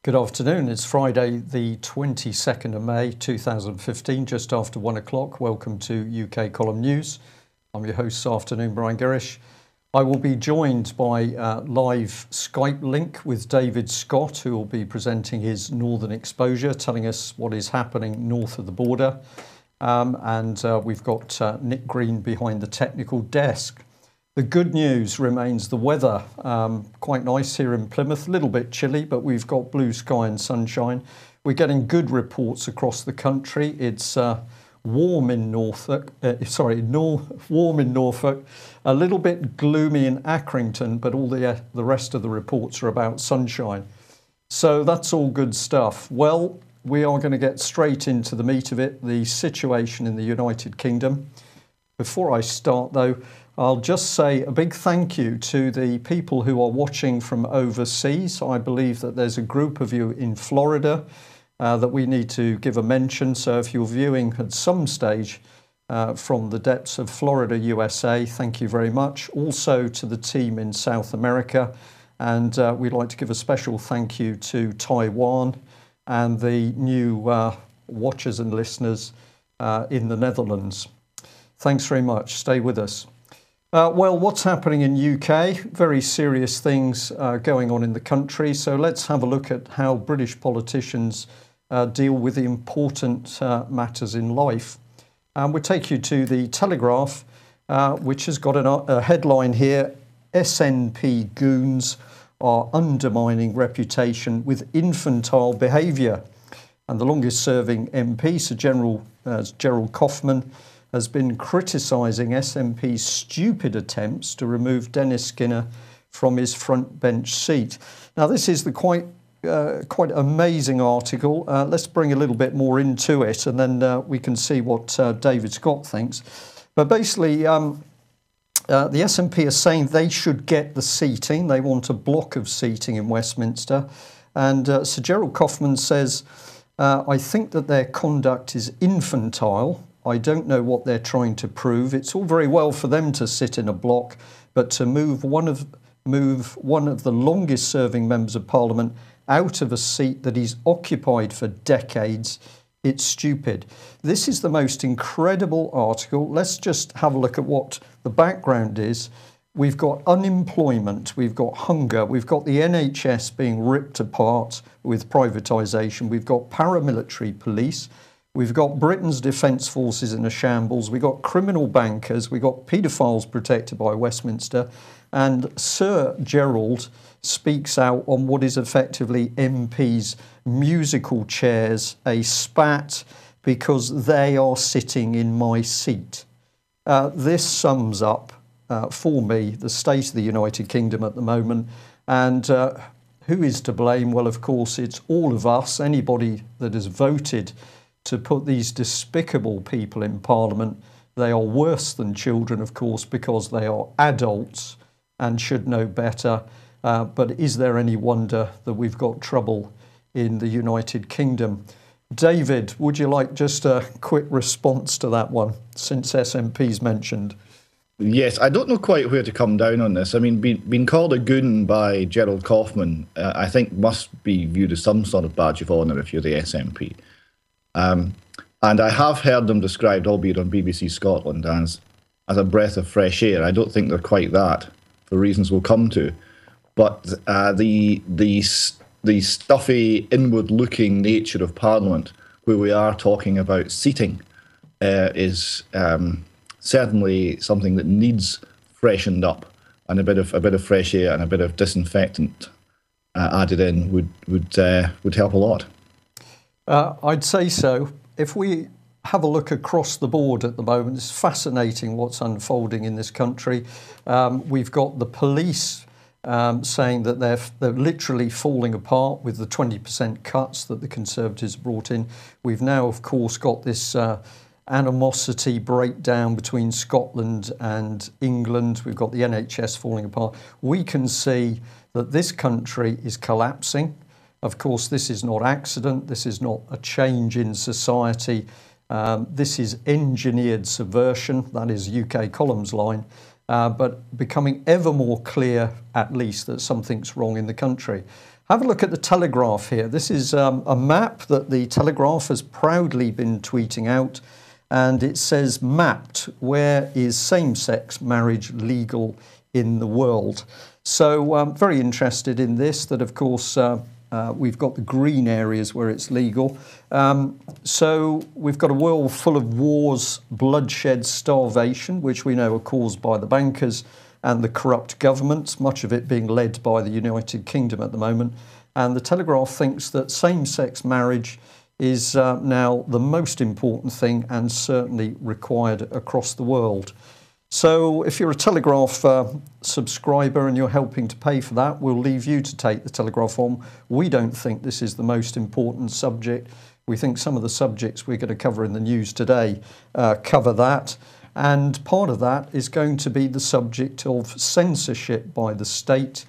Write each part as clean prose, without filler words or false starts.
Good afternoon. It's Friday, the 22nd of May 2015, just after 1 o'clock. Welcome to UK Column News. I'm your host this afternoon, Brian Gerrish. I will be joined by live Skype link with David Scott, who will be presenting his Northern Exposure, telling us what is happening north of the border. We've got Nick Green behind the technical desk. The good news remains the weather. Quite nice here in Plymouth, a little bit chilly, but we've got blue sky and sunshine. We're getting good reports across the country. It's warm in Norfolk, warm in Norfolk, a little bit gloomy in Accrington, but all the rest of the reports are about sunshine. So that's all good stuff. Well, we are going to get straight into the meat of it, the situation in the United Kingdom. Before I start, though, I'll just say a big thank you to the people who are watching from overseas. I believe that there's a group of you in Florida that we need to give a mention. So if you're viewing at some stage from the depths of Florida, USA, thank you very much. Also to the team in South America. And we'd like to give a special thank you to Taiwan and the new watchers and listeners in the Netherlands. Thanks very much. Stay with us. Well, what's happening in UK? Very serious things going on in the country. So let's have a look at how British politicians deal with the important matters in life. We'll take you to the Telegraph, which has got a headline here: SNP goons are undermining reputation with infantile behaviour. And the longest serving MP, Sir Gerald Kaufman, has been criticising SNP's stupid attempts to remove Dennis Skinner from his front bench seat. Now, this is the quite amazing article. Let's bring a little bit more into it, and then we can see what David Scott thinks. But basically, the SNP are saying they should get the seating. They want a block of seating in Westminster. And Sir Gerald Kaufman says, I think that their conduct is infantile. I don't know what they're trying to prove. It's all very well for them to sit in a block, but to move one of the longest serving members of Parliament out of a seat that he's occupied for decades, it's stupid. This is the most incredible article. Let's just have a look at what the background is. We've got unemployment, we've got hunger, we've got the NHS being ripped apart with privatisation, we've got paramilitary police, we've got Britain's defence forces in a shambles, we've got criminal bankers, we've got paedophiles protected by Westminster, and Sir Gerald speaks out on what is effectively MPs' musical chairs, a spat, because they are sitting in my seat. This sums up, for me, the state of the United Kingdom at the moment. And who is to blame? Well, of course, it's all of us, anybody that has voted to put these despicable people in Parliament. They are worse than children, of course, because they are adults and should know better. But is there any wonder that we've got trouble in the United Kingdom? David, would you like just a quick response to that one, since SNP's mentioned? Yes, I don't know quite where to come down on this. I mean, being called a goon by Gerald Kaufman, I think must be viewed as some sort of badge of honour if you're the SNP. And I have heard them described, albeit on BBC Scotland, as a breath of fresh air. I don't think they're quite that, for reasons we'll come to. But the stuffy, inward-looking nature of Parliament, where we are talking about seating, is certainly something that needs freshened up, and a bit of fresh air and a bit of disinfectant added in would help a lot. I'd say so. If we have a look across the board at the moment, it's fascinating what's unfolding in this country. We've got the police saying that they're literally falling apart with the 20% cuts that the Conservatives brought in. We've now, of course, got this animosity breakdown between Scotland and England. We've got the NHS falling apart. We can see that this country is collapsing. Of course, this is not accident. This is not a change in society. This is engineered subversion. That is UK Column's line. But becoming ever more clear, at least, that something's wrong in the country. Have a look at the Telegraph here. This is a map that the Telegraph has proudly been tweeting out, and it says, mapped, where is same-sex marriage legal in the world? So I'm very interested in this, that of course we've got the green areas where it's legal. So we've got a world full of wars, bloodshed, starvation, which we know are caused by the bankers and the corrupt governments, much of it being led by the United Kingdom at the moment. And the Telegraph thinks that same-sex marriage is now the most important thing and certainly required across the world. So if you're a Telegraph subscriber and you're helping to pay for that, we'll leave you to take the Telegraph on. We don't think this is the most important subject. We think some of the subjects we're going to cover in the news today cover that. And part of that is going to be the subject of censorship by the state,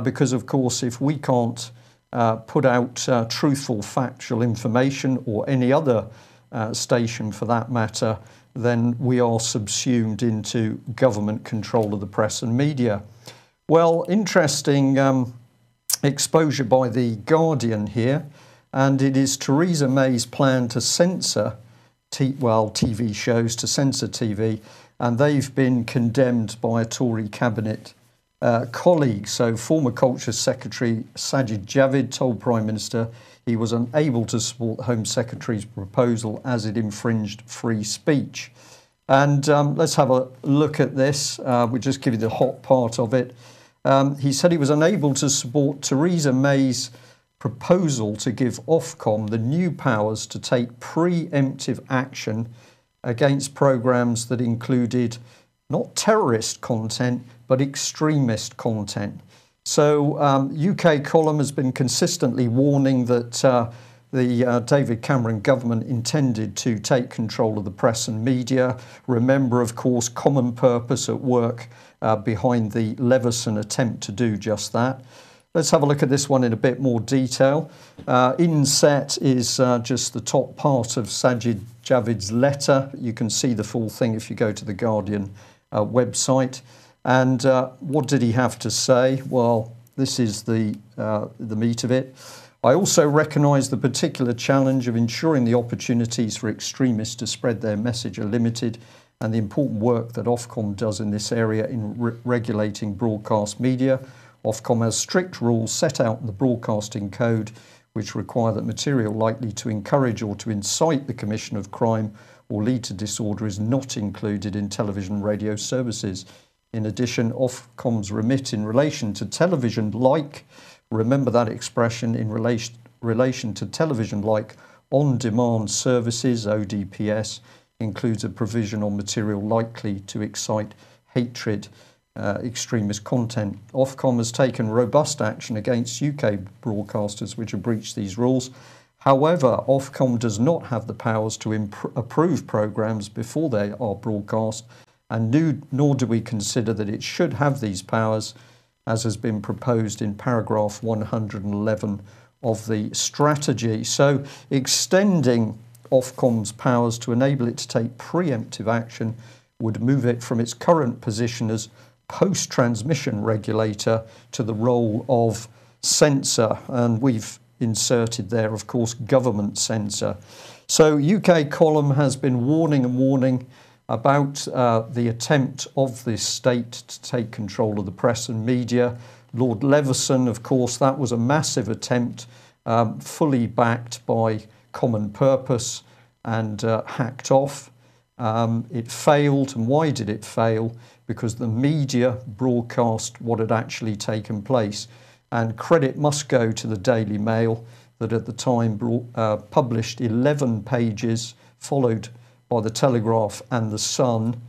because of course if we can't put out truthful, factual information, or any other station for that matter, then we are subsumed into government control of the press and media. Well, interesting exposure by The Guardian here, and it is Theresa May's plan to censor TV shows, to censor TV, and they've been condemned by a Tory cabinet colleague. So former Culture Secretary Sajid Javid told Prime Minister he was unable to support the Home Secretary's proposal as it infringed free speech. And let's have a look at this. We'll just give you the hot part of it. He said he was unable to support Theresa May's proposal to give Ofcom the new powers to take pre-emptive action against programmes that included not terrorist content, but extremist content. So UK Column has been consistently warning that the David Cameron government intended to take control of the press and media. Remember, of course, Common Purpose at work behind the Leveson attempt to do just that. Let's have a look at this one in a bit more detail. Inset is just the top part of Sajid Javid's letter. You can see the full thing if you go to the Guardian website. And what did he have to say? Well, this is the meat of it. I also recognise the particular challenge of ensuring the opportunities for extremists to spread their message are limited, and the important work that Ofcom does in this area in regulating broadcast media. Ofcom has strict rules set out in the Broadcasting Code which require that material likely to encourage or to incite the commission of crime or lead to disorder is not included in television radio services. In addition, Ofcom's remit in relation to television-like, remember that expression, in relation to television-like on-demand services, ODPS, includes a provision on material likely to excite hatred, extremist content. Ofcom has taken robust action against UK broadcasters which have breached these rules. However, Ofcom does not have the powers to approve programmes before they are broadcast, and nor do we consider that it should have these powers, as has been proposed in paragraph 111 of the strategy. So extending Ofcom's powers to enable it to take preemptive action would move it from its current position as post-transmission regulator to the role of censor, and we've inserted there, of course, government censor. So UK Column has been warning about the attempt of this state to take control of the press and media. Lord Leveson, of course, that was a massive attempt, fully backed by Common Purpose and hacked off. It failed, and why did it fail? Because the media broadcast what had actually taken place. And credit must go to the Daily Mail that at the time published 11 pages, followed by the Telegraph and the Sun,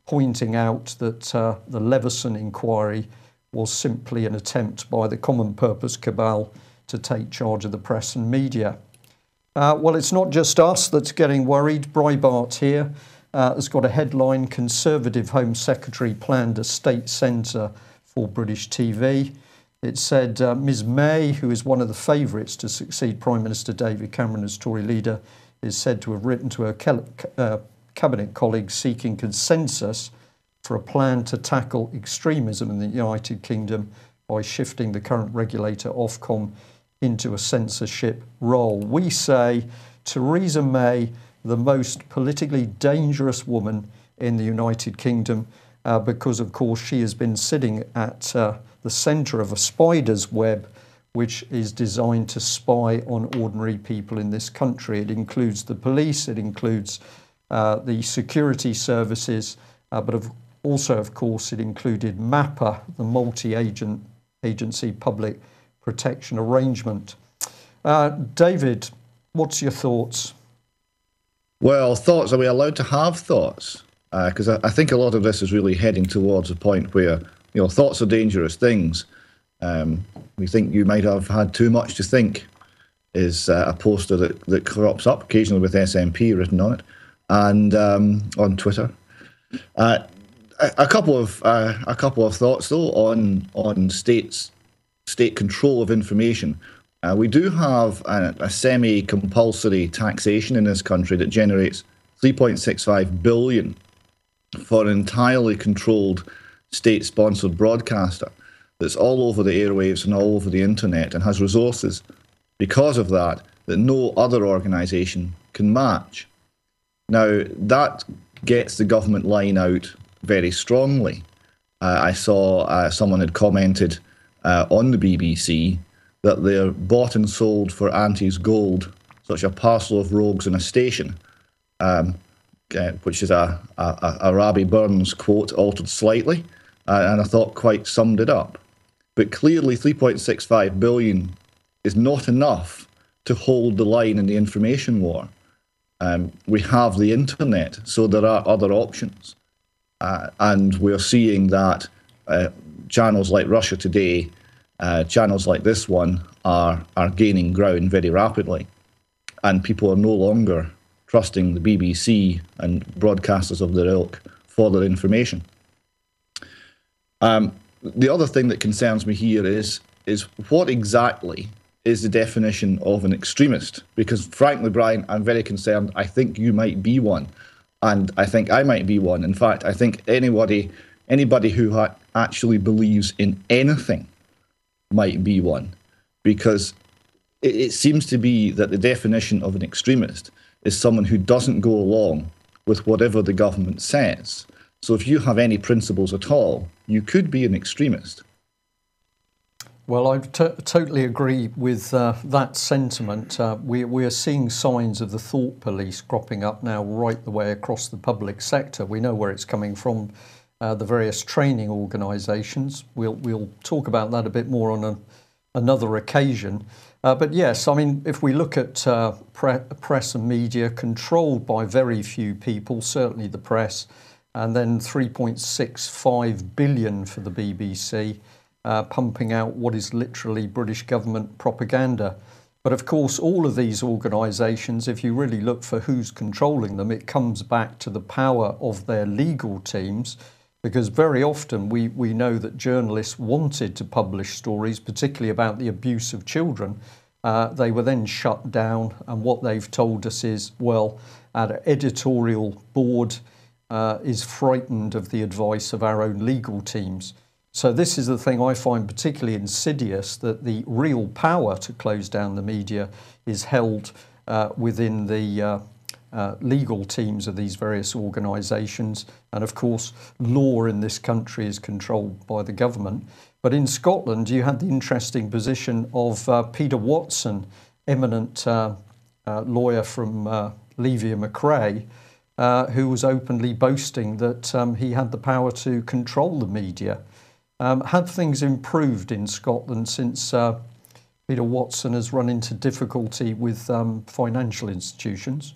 pointing out that the Leveson inquiry was simply an attempt by the Common Purpose cabal to take charge of the press and media. Well, it's not just us that's getting worried. Breitbart here has got a headline, Conservative Home Secretary planned a state censor for British TV. It said Ms May, who is one of the favourites to succeed Prime Minister David Cameron as Tory leader, is said to have written to her cabinet colleagues seeking consensus for a plan to tackle extremism in the United Kingdom by shifting the current regulator Ofcom into a censorship role. We say Theresa May, the most politically dangerous woman in the United Kingdom, because, of course, she has been sitting at the centre of a spider's web which is designed to spy on ordinary people in this country. It includes the police, it includes the security services, but also, of course, it included MAPA, the multi-agency public protection arrangement. David, what's your thoughts? Well, thoughts, are we allowed to have thoughts? Because I think a lot of this is really heading towards a point where, thoughts are dangerous things. We think you might have had too much to think is a poster that crops up occasionally with SNP written on it, and on Twitter. A couple of thoughts though on state control of information. We do have a semi-compulsory taxation in this country that generates $3.65 billion for an entirely controlled state-sponsored broadcaster that's all over the airwaves and all over the internet and has resources because of that no other organisation can match. Now, that gets the government line out very strongly. I saw someone had commented on the BBC that they're bought and sold for Auntie's gold, such a parcel of rogues in a station, which is a Rabbie Burns quote altered slightly, and I thought quite summed it up. But clearly $3.65 billion is not enough to hold the line in the information war. We have the internet, so there are other options. And we're seeing that channels like Russia Today, channels like this one are gaining ground very rapidly. And people are no longer trusting the BBC and broadcasters of their ilk for their information. The other thing that concerns me here is what exactly is the definition of an extremist? Because frankly, Brian, I'm very concerned. I think you might be one, and I think I might be one. In fact, I think anybody who actually believes in anything might be one, because it seems to be that the definition of an extremist is someone who doesn't go along with whatever the government says. So if you have any principles at all, you could be an extremist. Well, I totally agree with that sentiment. We are seeing signs of the thought police cropping up now right the way across the public sector. We know where it's coming from, the various training organisations. We'll talk about that a bit more on another occasion. But yes, I mean, if we look at press and media controlled by very few people, certainly the press, and then 3.65 billion for the BBC, pumping out what is literally British government propaganda. But of course, all of these organisations, if you really look for who's controlling them, it comes back to the power of their legal teams, because very often we know that journalists wanted to publish stories, particularly about the abuse of children. They were then shut down, and what they've told us is, well, our editorial board is frightened of the advice of our own legal teams. So this is the thing I find particularly insidious, that the real power to close down the media is held within the legal teams of these various organisations. And of course, law in this country is controlled by the government. But in Scotland, you had the interesting position of Peter Watson, eminent lawyer from Levy-Macrae, who was openly boasting that he had the power to control the media. Have things improved in Scotland since Peter Watson has run into difficulty with financial institutions?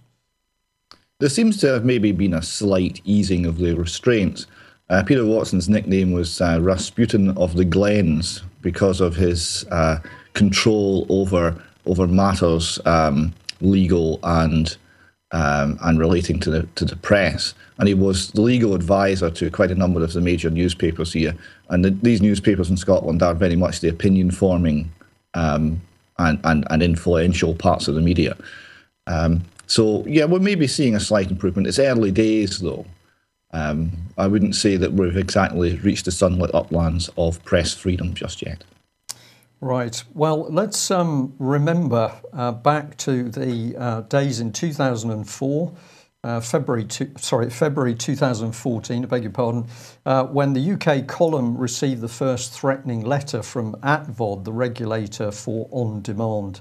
There seems to have maybe been a slight easing of the restraints. Peter Watson's nickname was Rasputin of the Glens because of his control over matters legal and relating to the press. And he was the legal advisor to quite a number of the major newspapers here. And these newspapers in Scotland are very much the opinion-forming and influential parts of the media. So, yeah, we're maybe seeing a slight improvement. It's early days, though. I wouldn't say that we've exactly reached the sunlit uplands of press freedom just yet. Right. Well, let's remember back to the days in 2004, February 2014, I beg your pardon, when the UK column received the first threatening letter from ATVOD, the regulator for on-demand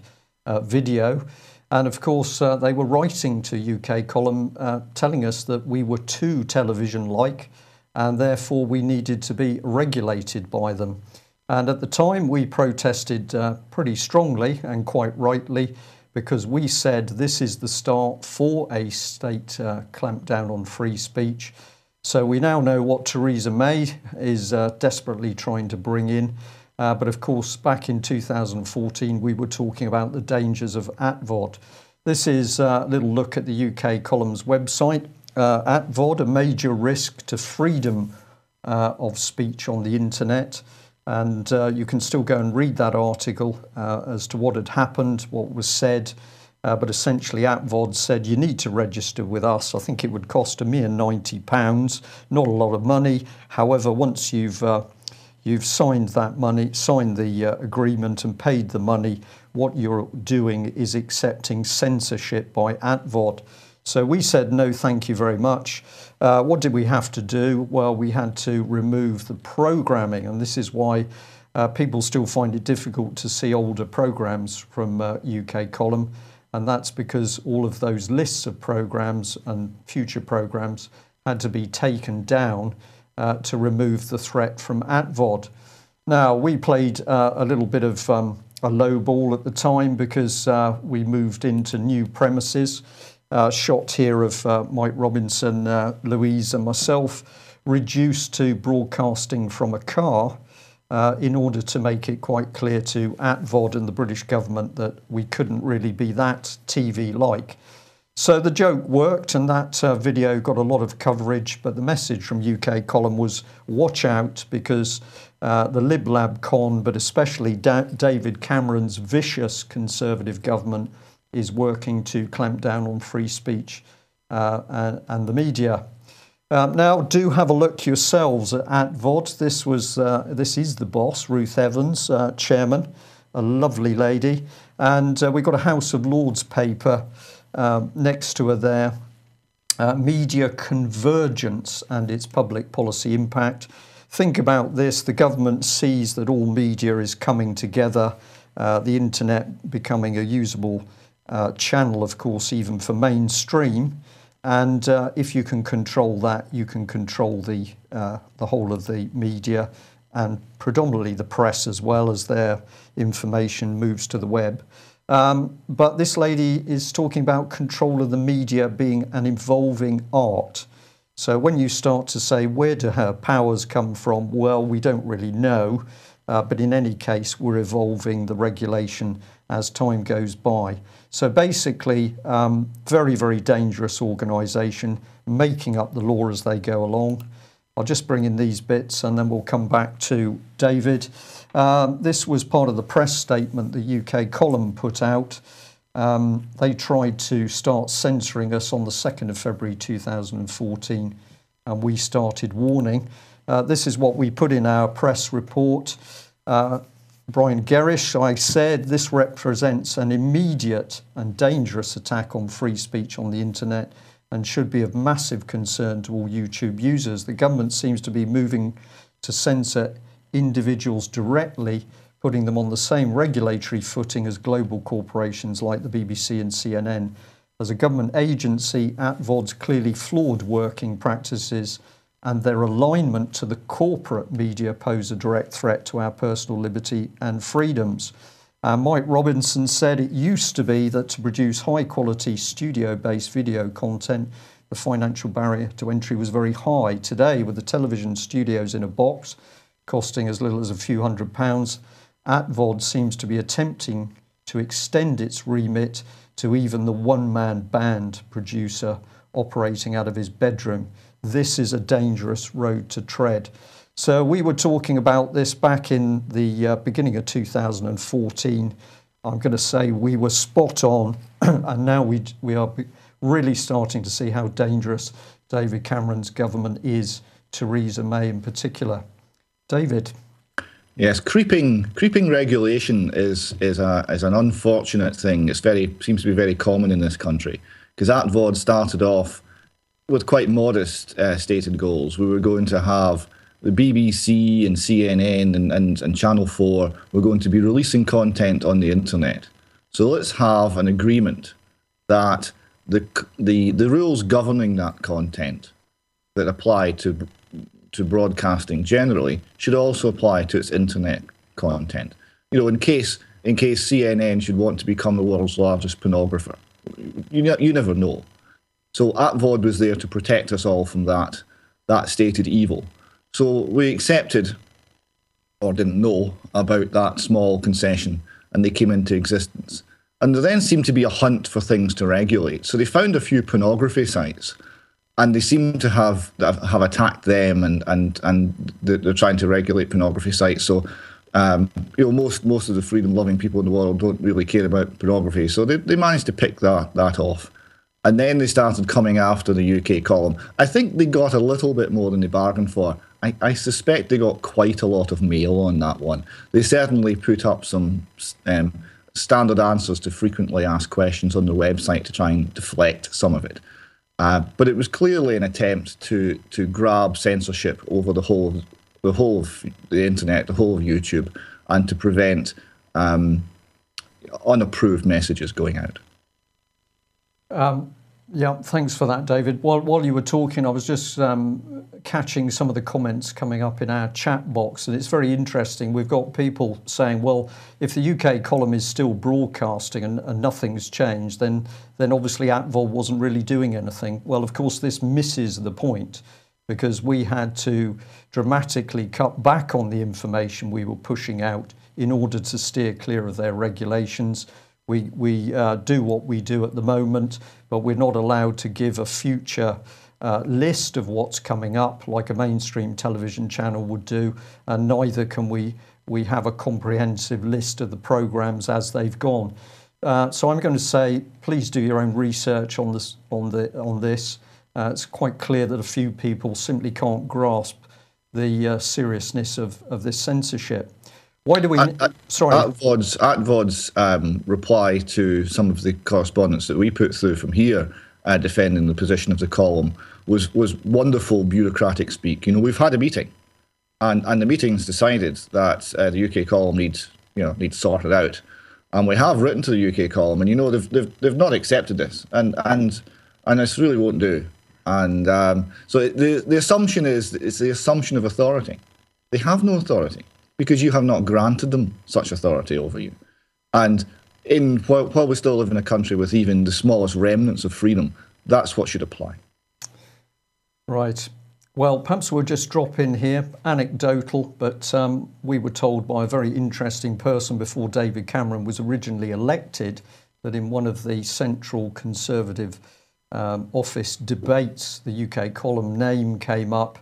video. And of course, they were writing to UK column telling us that we were too television-like and therefore we needed to be regulated by them. And at the time, we protested pretty strongly and quite rightly, because we said this is the start for a state clampdown on free speech. So we now know what Theresa May is desperately trying to bring in. But of course, back in 2014, we were talking about the dangers of ATVOD. This is a little look at the UK column's website. ATVOD, a major risk to freedom of speech on the internet. And you can still go and read that article as to what had happened, what was said. But essentially, ATVOD said you need to register with us. I think it would cost a mere £90, not a lot of money. However, once you've signed that money, signed the agreement and paid the money, what you're doing is accepting censorship by ATVOD. So we said, no, thank you very much. What did we have to do? Well, we had to remove the programming, and this is why people still find it difficult to see older programs from UK column, and that's because all of those lists of programs and future programs had to be taken down to remove the threat from ATVOD. Now, we played a little bit of a low ball at the time because we moved into new premises. Shot here of Mike Robinson, Louise and myself, reduced to broadcasting from a car in order to make it quite clear to ATVOD and the British government that we couldn't really be that TV-like. So the joke worked, and that video got a lot of coverage, but the message from UK column was watch out, because the Lib Lab Con, but especially David Cameron's vicious Conservative government, is working to clamp down on free speech and the media. Now, do have a look yourselves at ATVOD. This is the boss, Ruth Evans, chairman, a lovely lady. And we've got a House of Lords paper next to her there, Media Convergence and its Public Policy Impact. Think about this. The government sees that all media is coming together, the internet becoming a usable channel, of course, even for mainstream. And if you can control that, you can control the whole of the media and predominantly the press as well, as their information moves to the web. But this lady is talking about control of the media being an evolving art. So when you start to say, where do her powers come from? Well, we don't really know. But in any case, we're evolving the regulation as time goes by. So basically, very, very dangerous organisation, making up the law as they go along. I'll just bring in these bits and then we'll come back to David. This was part of the press statement the UK column put out. They tried to start censoring us on the 2nd of February 2014, and we started warning. This is what we put in our press report. Brian Gerrish, I said, this represents an immediate and dangerous attack on free speech on the internet and should be of massive concern to all YouTube users. The government seems to be moving to censor individuals directly, putting them on the same regulatory footing as global corporations like the BBC and CNN. As a government agency, ATVOD's clearly flawed working practices and their alignment to the corporate media pose a direct threat to our personal liberty and freedoms. Mike Robinson said it used to be that to produce high-quality studio-based video content, the financial barrier to entry was very high. Today, with the television studios in a box costing as little as a few £100s, ATVOD seems to be attempting to extend its remit to even the one-man band producer operating out of his bedroom. This is a dangerous road to tread. So we were talking about this back in the beginning of 2014. I'm going to say we were spot on, and now we are really starting to see how dangerous David Cameron's government is, Theresa May in particular. David. Yes, creeping regulation is an unfortunate thing. Seems to be very common in this country, because ATVOD started off with quite modest stated goals. We were going to have the BBC and CNN and Channel 4 were going to be releasing content on the internet. So let's have an agreement that the rules governing that content that apply to broadcasting generally should also apply to its internet content. You know, in case CNN should want to become the world's largest pornographer, you never know. So ATVOD was there to protect us all from that stated evil. So we accepted, or didn't know, about that small concession, and they came into existence. And there then seemed to be a hunt for things to regulate. So they found a few pornography sites, and they seem to have attacked them, and they're trying to regulate pornography sites. So most of the freedom-loving people in the world don't really care about pornography. So they managed to pick that off. And then they started coming after the UK column. I think they got a little bit more than they bargained for. I suspect they got quite a lot of mail on that one. They certainly put up some standard answers to frequently asked questions on their website to try and deflect some of it. But it was clearly an attempt to grab censorship over the whole of the internet, the whole of YouTube, and to prevent unapproved messages going out. Yeah, thanks for that, David. While you were talking, I was just catching some of the comments coming up in our chat box, and it's very interesting. We've got people saying, well, if the UK column is still broadcasting and nothing's changed, then obviously ATVOD wasn't really doing anything. Well, of course, this misses the point, because we had to dramatically cut back on the information we were pushing out in order to steer clear of their regulations. We do what we do at the moment, but we're not allowed to give a future list of what's coming up like a mainstream television channel would do, and neither can we have a comprehensive list of the programmes as they've gone. So I'm going to say, please do your own research on this. It's quite clear that a few people simply can't grasp the seriousness of this censorship. Why do we? Sorry. ATVOD's reply to some of the correspondence that we put through from here, defending the position of the column, was wonderful bureaucratic speak. You know, we've had a meeting, and the meeting's decided that the UK column needs sorted out, and we have written to the UK column, and they've not accepted this, and this really won't do. And so the assumption is it's the assumption of authority. They have no authority, because you have not granted them such authority over you. And while we still live in a country with even the smallest remnants of freedom, that's what should apply. Right. Well, perhaps we'll just drop in here, anecdotal, but we were told by a very interesting person before David Cameron was originally elected that in one of the central Conservative office debates, the UK column name came up.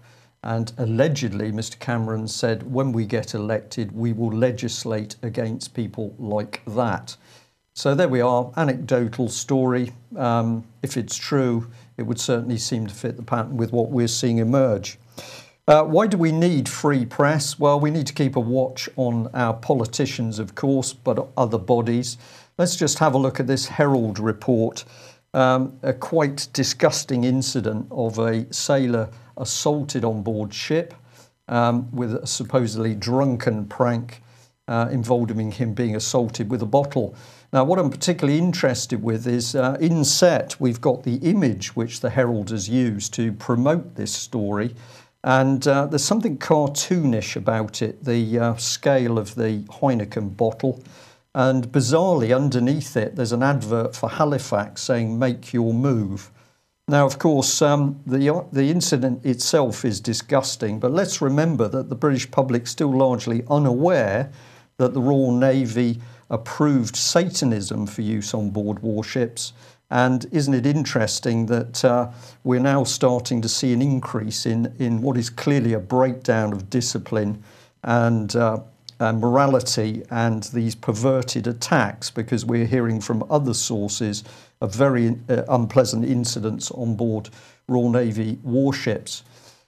And allegedly, Mr. Cameron said, when we get elected, we will legislate against people like that. So there we are, anecdotal story. If it's true, it would certainly seem to fit the pattern with what we're seeing emerge. Why do we need free press? Well, we need to keep a watch on our politicians, of course, but other bodies. Let's just have a look at this Herald report. A quite disgusting incident of a sailor assaulted on board ship with a supposedly drunken prank involving him being assaulted with a bottle. Now, what I'm particularly interested with is in set, we've got the image which the Herald has used to promote this story. And there's something cartoonish about it, the scale of the Heineken bottle. And bizarrely, underneath it, there's an advert for Halifax saying, "Make your move." Now, of course, the incident itself is disgusting, but let's remember that the British public still largely unaware that the Royal Navy approved Satanism for use on board warships. And isn't it interesting that we're now starting to see an increase in what is clearly a breakdown of discipline and morality and these perverted attacks, because we're hearing from other sources of very unpleasant incidents on board Royal Navy warships.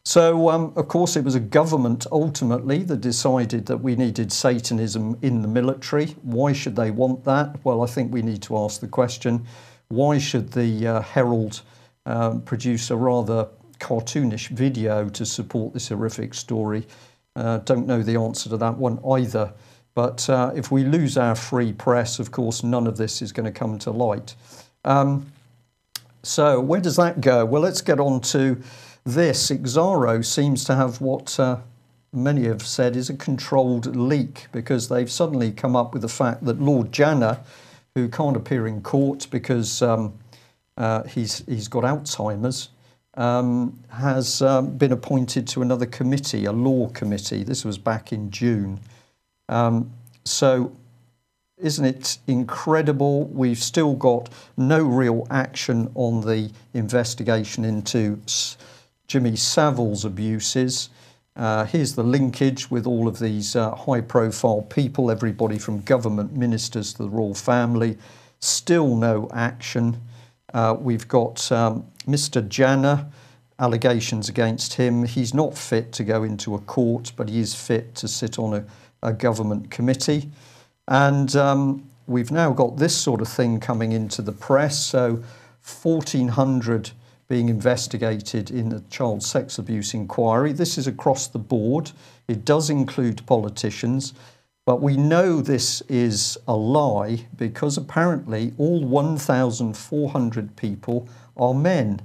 So, of course, it was a government ultimately that decided that we needed Satanism in the military. Why should they want that? Well, I think we need to ask the question, why should the Herald produce a rather cartoonish video to support this horrific story? Don't know the answer to that one either. But if we lose our free press, of course, none of this is going to come to light. So where does that go? Well, let's get on to this. Exaro seems to have what many have said is a controlled leak, because they've suddenly come up with the fact that Lord Janner, who can't appear in court because he's got Alzheimer's, has been appointed to another committee, a law committee. This was back in June. So isn't it incredible? We've still got no real action on the investigation into Jimmy Savile's abuses. Here's the linkage with all of these high-profile people, everybody from government ministers to the royal family. Still no action. We've got Mr. Janner, allegations against him. He's not fit to go into a court, but he is fit to sit on a government committee. And we've now got this sort of thing coming into the press. So 1,400 being investigated in the child sex abuse inquiry. This is across the board. It does include politicians. But we know this is a lie because apparently all 1,400 people are men.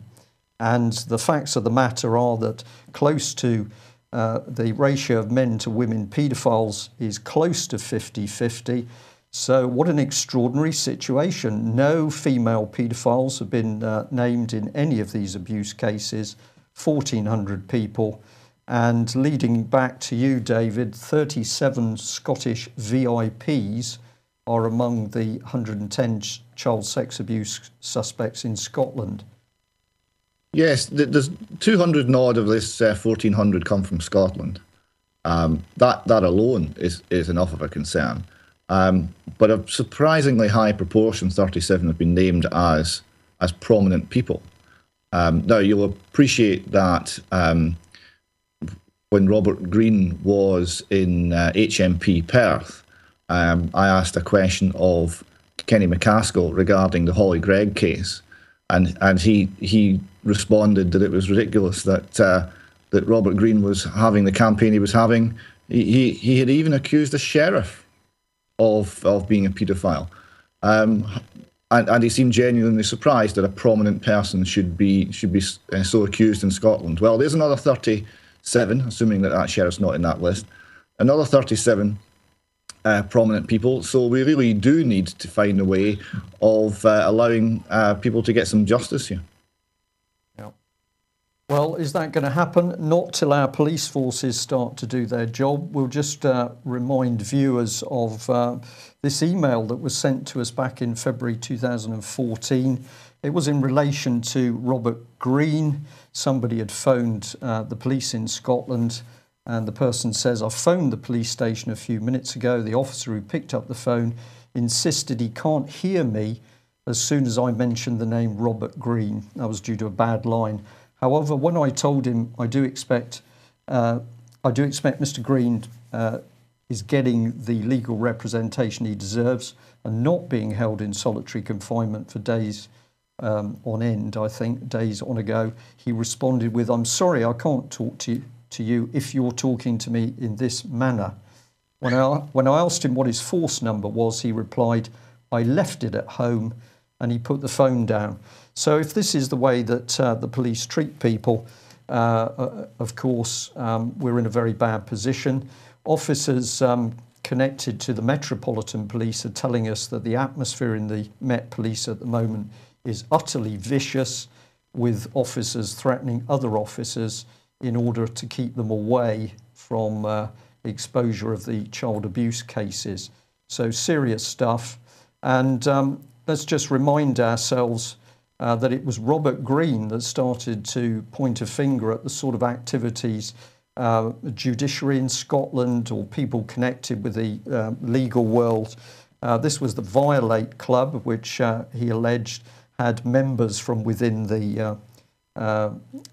And the facts of the matter are that close to the ratio of men to women paedophiles is close to 50-50. So what an extraordinary situation. No female paedophiles have been named in any of these abuse cases, 1,400 people. And leading back to you, David, 37 Scottish VIPs are among the 110 child sex abuse suspects in Scotland. Yes, there's 200 and odd of this 1,400 come from Scotland. That alone is enough of a concern. But a surprisingly high proportion, 37, have been named as prominent people. Now, you'll appreciate that when Robert Green was in HMP Perth, I asked a question of Kenny McCaskill regarding the Holly Gregg case, and he responded that it was ridiculous that Robert Green was having the campaign he was having. He had even accused a sheriff of being a paedophile, and he seemed genuinely surprised that a prominent person should be so accused in Scotland. Well, there's another 37, assuming that sheriff's not in that list, another 37 prominent people. So we really do need to find a way of allowing people to get some justice here. Yeah. Well, is that going to happen? Not till our police forces start to do their job. We'll just remind viewers of this email that was sent to us back in February 2014. It was in relation to Robert Green. Somebody had phoned the police in Scotland, and the person says, I phoned the police station a few minutes ago. The officer who picked up the phone insisted he can't hear me as soon as I mentioned the name Robert Green. That was due to a bad line. However, when I told him I do expect Mr. Green is getting the legal representation he deserves and not being held in solitary confinement for days on end, I think, days on ago, he responded with, I'm sorry, I can't talk to you if you're talking to me in this manner. When I asked him what his force number was, he replied, I left it at home, and he put the phone down. So if this is the way that the police treat people, of course, we're in a very bad position. Officers connected to the Metropolitan Police are telling us that the atmosphere in the Met Police at the moment is utterly vicious, with officers threatening other officers in order to keep them away from exposure of the child abuse cases. So serious stuff. And let's just remind ourselves that it was Robert Green that started to point a finger at the sort of activities judiciary in Scotland or people connected with the legal world. This was the Violate Club, which he alleged had members from within the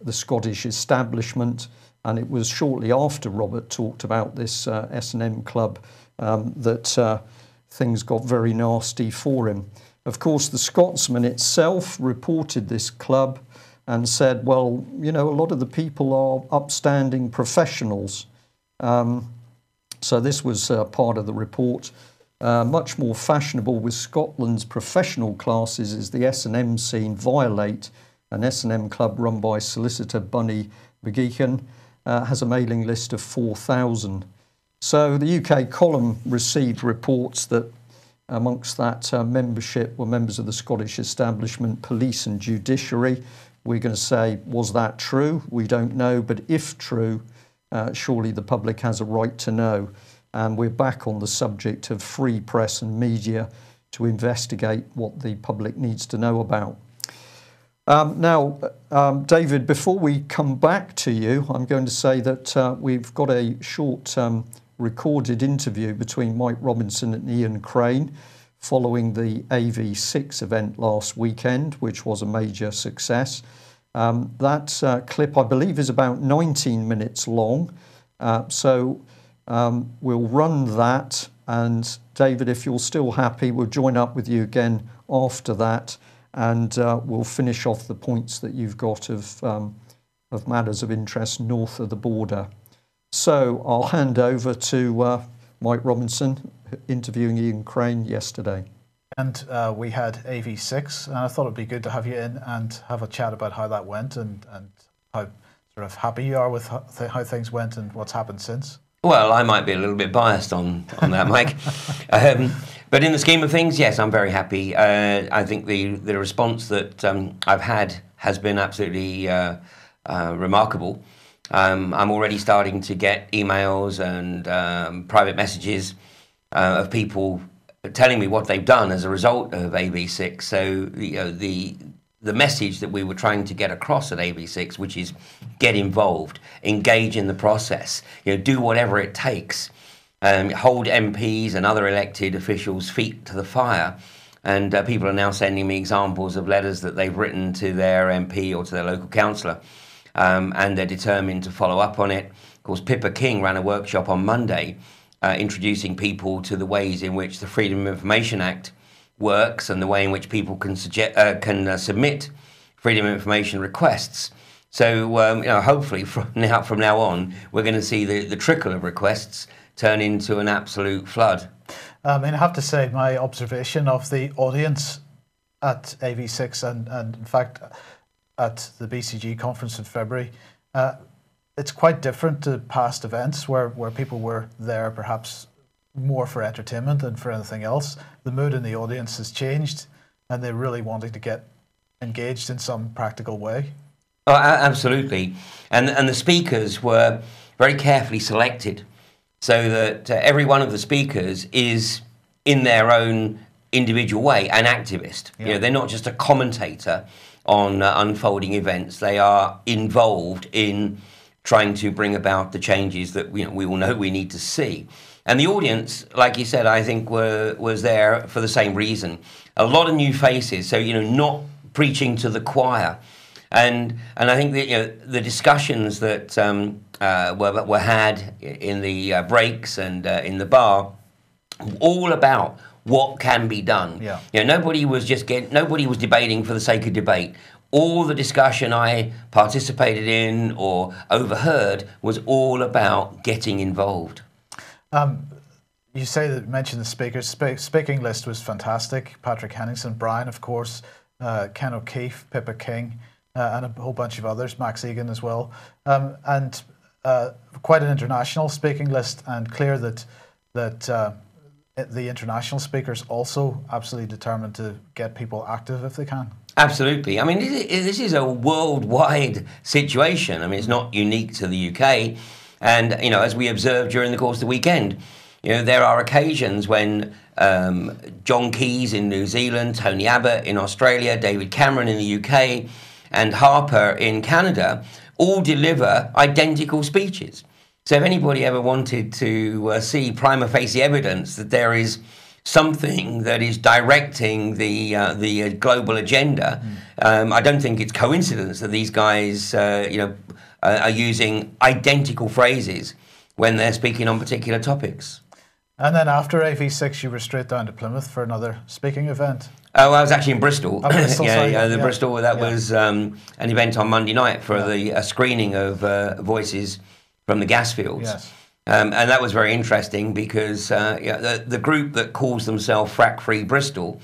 Scottish establishment. And it was shortly after Robert talked about this S&M club that things got very nasty for him. Of course, the Scotsman itself reported this club and said, well, you know, a lot of the people are upstanding professionals. So this was part of the report. Much more fashionable with Scotland's professional classes is the S&M scene. Violate, an S&M club run by solicitor Bunny McGeechan, has a mailing list of 4,000. So the UK column received reports that amongst that membership were members of the Scottish establishment, police and judiciary. We're going to say, was that true? We don't know, but if true, surely the public has a right to know. And we're back on the subject of free press and media to investigate what the public needs to know about. Now, David, before we come back to you, I'm going to say that we've got a short recorded interview between Mike Robinson and Ian Crane following the AV6 event last weekend, which was a major success. That clip, I believe, is about 19 minutes long. So we'll run that. And David, if you're still happy, we'll join up with you again after that. And we'll finish off the points that you've got of matters of interest north of the border. So I'll hand over to Mike Robinson interviewing Ian Crane yesterday. And we had AV6, and I thought it'd be good to have you in and have a chat about how that went and how sort of happy you are with how things went and what's happened since. Well, I might be a little bit biased on that, Mike. But in the scheme of things, yes, I'm very happy. I think the response that I've had has been absolutely remarkable. I'm already starting to get emails and private messages of people telling me what they've done as a result of AV6. So the message that we were trying to get across at AV6, which is get involved, engage in the process, do whatever it takes, hold MPs and other elected officials' feet to the fire. And people are now sending me examples of letters that they've written to their MP or to their local councillor, and they're determined to follow up on it. Of course, Pippa King ran a workshop on Monday introducing people to the ways in which the Freedom of Information Act works and the way in which people can submit Freedom of Information requests. So hopefully from now on, we're going to see the trickle of requests turn into an absolute flood. I have to say, my observation of the audience at AV6 and in fact at the BCG conference in February, it's quite different to past events where people were there perhaps more for entertainment than for anything else. The mood in the audience has changed and they're really wanting to get engaged in some practical way. Oh, absolutely. And the speakers were very carefully selected so that every one of the speakers is in their own individual way an activist. Yeah. They're not just a commentator on unfolding events. They are involved in trying to bring about the changes that we all know we need to see. And the audience, like you said, I think was there for the same reason. A lot of new faces, so not preaching to the choir. And I think that the discussions that were had in the breaks and in the bar, all about what can be done. Yeah. Nobody was debating for the sake of debate. All the discussion I participated in or overheard was all about getting involved. You mentioned the speakers. Speaking list was fantastic. Patrick Henningsen, Brian, of course, Ken O'Keefe, Pippa King, and a whole bunch of others, Max Egan as well. And quite an international speaking list, and clear that the international speakers also absolutely determined to get people active if they can. Absolutely. This is a worldwide situation. It's not unique to the UK. And, as we observed during the course of the weekend, there are occasions when John Keys in New Zealand, Tony Abbott in Australia, David Cameron in the UK, and Harper in Canada all deliver identical speeches. So if anybody ever wanted to see prima facie evidence that there is something that is directing the global agenda, I don't think it's coincidence that these guys, are using identical phrases when they're speaking on particular topics. And then after AV6, you were straight down to Plymouth for another speaking event. Oh, I was actually in Bristol. Oh, Bristol, sorry. Bristol. That was an event on Monday night for a screening of Voices from the gas fields. Yes. And that was very interesting because the group that calls themselves Frack Free Bristol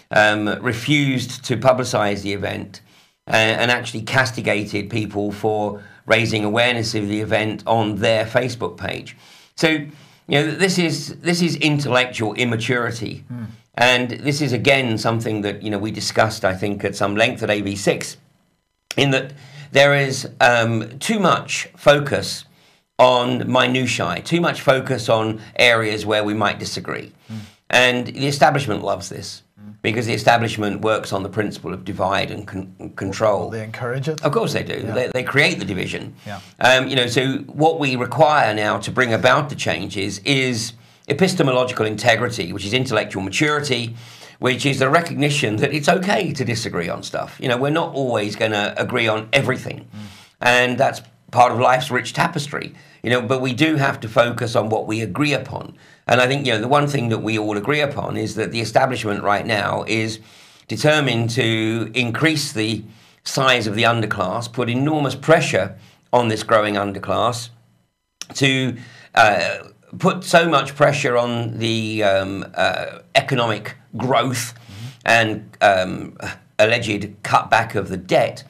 refused to publicise the event and actually castigated people for raising awareness of the event on their Facebook page. So, this is intellectual immaturity. And this is, again, something that, we discussed, I think, at some length at AV6, in that there is too much focus on minutiae, too much focus on areas where we might disagree. And the establishment loves this because the establishment works on the principle of divide and control. Will they encourage it? Of course they do. Yeah. They create the division. Yeah. So what we require now to bring about the changes is epistemological integrity, which is intellectual maturity, which is the recognition that it's okay to disagree on stuff. We're not always going to agree on everything. And that's part of life's rich tapestry. But we do have to focus on what we agree upon. And I think, the one thing that we all agree upon is that the establishment right now is determined to increase the size of the underclass, put enormous pressure on this growing underclass, to put so much pressure on the economic growth and alleged cutback of the debt,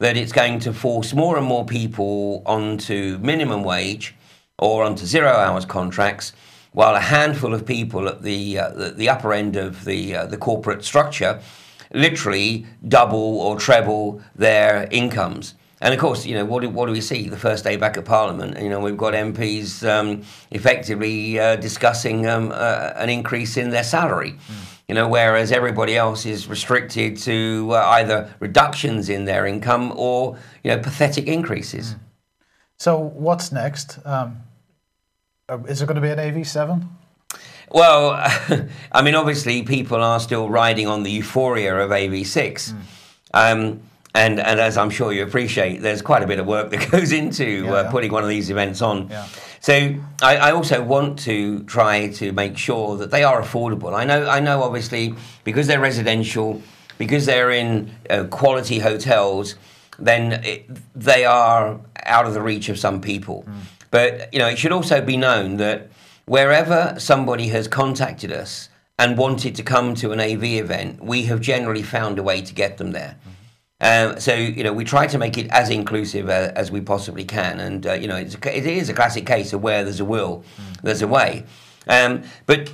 that it's going to force more and more people onto minimum wage or onto 0 hours contracts, while a handful of people at the upper end of the corporate structure literally double or treble their incomes. And of course, what do we see the first day back at Parliament? We've got MPs effectively discussing an increase in their salary. Whereas everybody else is restricted to either reductions in their income or, pathetic increases. So what's next? Is it going to be an AV7? Well, obviously people are still riding on the euphoria of AV6. And as I'm sure you appreciate, there's quite a bit of work that goes into putting one of these events on. Yeah. So I also want to try to make sure that they are affordable. I know obviously, because they're residential, because they're in quality hotels, then they are out of the reach of some people. But, it should also be known that wherever somebody has contacted us and wanted to come to an AV event, we have generally found a way to get them there. So we try to make it as inclusive as we possibly can, and it is a classic case of where there's a will, there's a way. But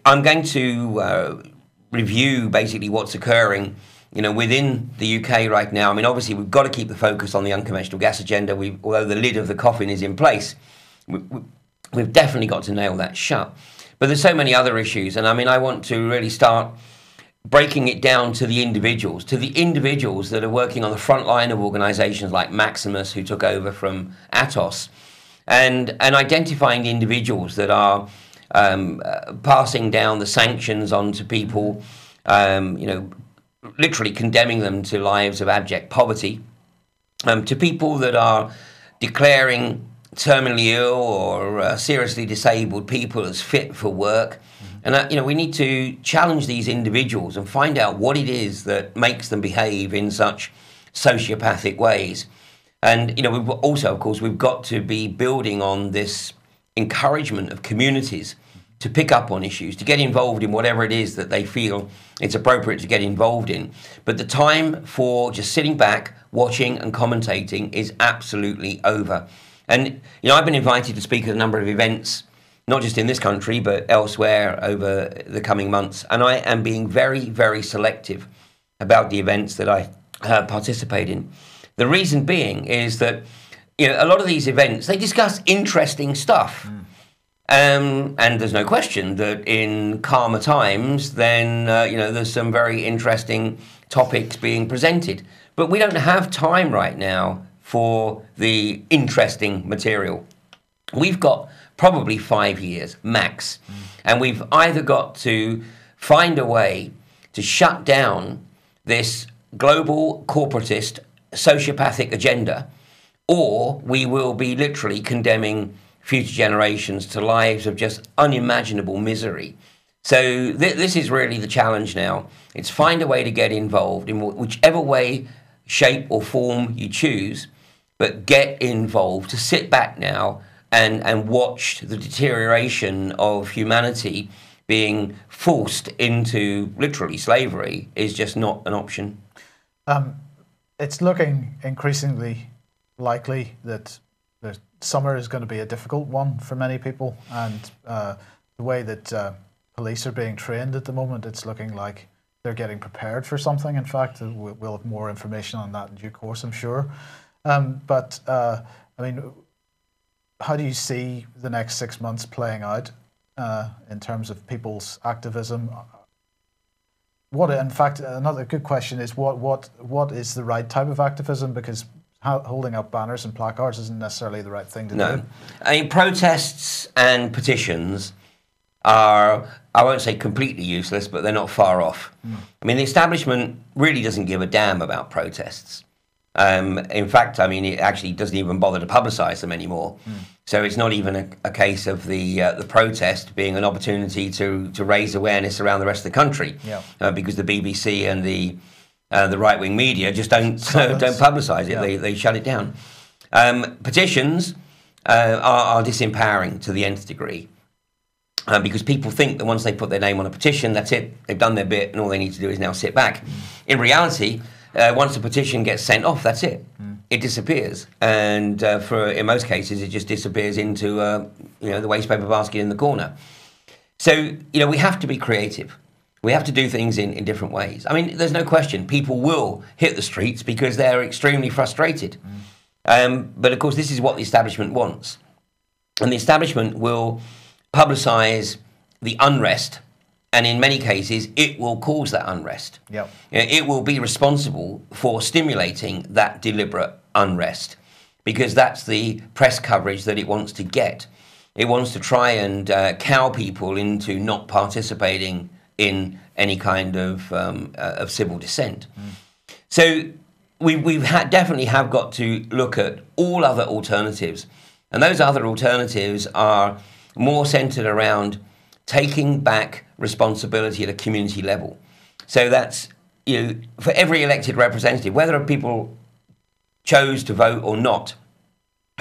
I'm going to review basically what's occurring, within the UK right now. Obviously we've got to keep the focus on the unconventional gas agenda. Although the lid of the coffin is in place, we've definitely got to nail that shut. But there's so many other issues, and I want to really start breaking it down to the individuals that are working on the front line of organisations like Maximus, who took over from Atos, and identifying the individuals that are passing down the sanctions onto people, literally condemning them to lives of abject poverty, to people that are declaring terminally ill or seriously disabled people as fit for work. And we need to challenge these individuals and find out what it is that makes them behave in such sociopathic ways. And we've also, of course, we've got to be building on this encouragement of communities to pick up on issues, to get involved in whatever it is that they feel it's appropriate to get involved in. But the time for just sitting back, watching and commentating is absolutely over. And I've been invited to speak at a number of events, not just in this country, but elsewhere over the coming months. And I am being very, very selective about the events that I participate in. The reason being is that, a lot of these events, they discuss interesting stuff. And there's no question that in calmer times, then, there's some very interesting topics being presented. But we don't have time right now for the interesting material. We've got probably 5 years max, and we've either got to find a way to shut down this global corporatist sociopathic agenda, or we will be literally condemning future generations to lives of just unimaginable misery. So this is really the challenge now. It's find a way to get involved in whichever way, shape or form you choose, but get involved, to sit back now and watch the deterioration of humanity being forced into literally slavery is just not an option. It's looking increasingly likely that the summer is going to be a difficult one for many people, and the way that police are being trained at the moment, it's looking like they're getting prepared for something. In fact, we'll have more information on that in due course, I'm sure. But I mean, how do you see the next 6 months playing out in terms of people's activism? In fact, another good question is what is the right type of activism? Because holding up banners and placards isn't necessarily the right thing to do. I mean, protests and petitions are, I won't say completely useless, but they're not far off. I mean, the establishment really doesn't give a damn about protests. In fact, I mean, it actually doesn't even bother to publicise them anymore. So it's not even a case of the protest being an opportunity to raise awareness around the rest of the country, because the BBC and the right-wing media just don't publicise it. Yeah. They shut it down. Petitions are disempowering to the nth degree, because people think that once they put their name on a petition, that's it. They've done their bit, and all they need to do is now sit back. In reality, once the petition gets sent off, that's it. It disappears, and in most cases, it just disappears into the wastepaper basket in the corner. So we have to be creative. We have to do things in different ways. I mean, there's no question people will hit the streets because they're extremely frustrated. But of course, this is what the establishment wants, and the establishment will publicise the unrest. And in many cases, it will cause that unrest. Yep. It will be responsible for stimulating that deliberate unrest, because that's the press coverage that it wants to get. It wants to try and cow people into not participating in any kind of civil dissent. So we've definitely have got to look at all other alternatives. And those other alternatives are more centred around taking back responsibility at a community level. So that's, for every elected representative, whether people chose to vote or not,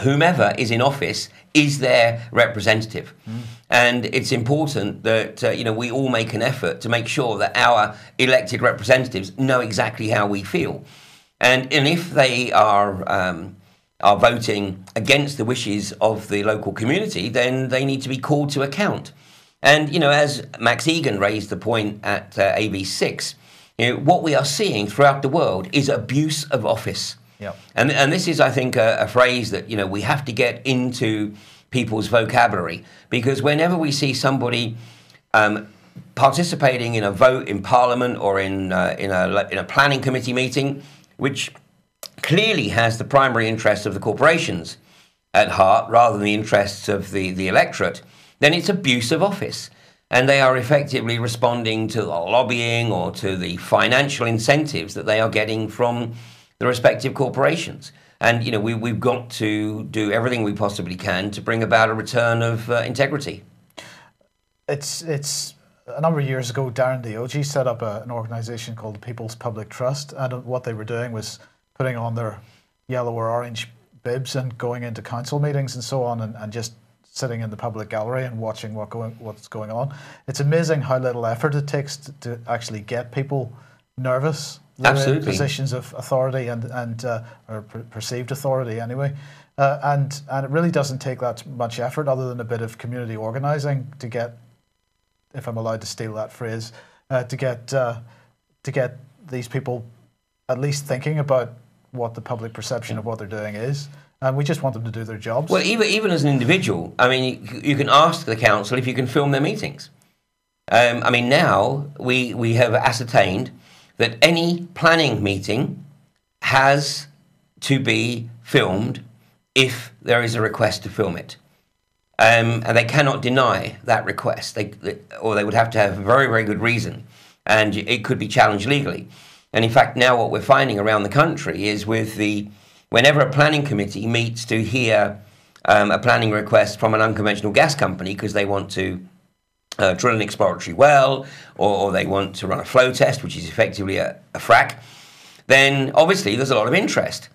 whomever is in office is their representative. And it's important that we all make an effort to make sure that our elected representatives know exactly how we feel. And if they are voting against the wishes of the local community, then they need to be called to account. And, as Max Egan raised the point at AB6, what we are seeing throughout the world is abuse of office. Yep. And this is, I think, a phrase that, we have to get into people's vocabulary, because whenever we see somebody participating in a vote in Parliament or in a planning committee meeting, which clearly has the primary interests of the corporations at heart rather than the interests of the electorate, then it's abuse of office. And they are effectively responding to the lobbying or to the financial incentives that they are getting from the respective corporations. And, we've got to do everything we possibly can to bring about a return of integrity. It's a number of years ago, Darren Dioge set up an organisation called the People's Public Trust. And what they were doing was putting on their yellow or orange bibs and going into council meetings and so on, and just sitting in the public gallery and watching what's going on. It's amazing how little effort it takes to actually get people nervous. Absolutely. In positions of authority and or perceived authority anyway. And it really doesn't take that much effort other than a bit of community organising to get, if I'm allowed to steal that phrase, to get these people at least thinking about what the public perception of what they're doing is. And we just want them to do their jobs. Well, even as an individual, I mean, you can ask the council if you can film their meetings. I mean, now we have ascertained that any planning meeting has to be filmed if there is a request to film it. and they cannot deny that request. Or they would have to have a very, very good reason, and it could be challenged legally. And in fact, now what we're finding around the country is whenever a planning committee meets to hear a planning request from an unconventional gas company because they want to drill an exploratory well, or they want to run a flow test, which is effectively a frack, then obviously there's a lot of interest.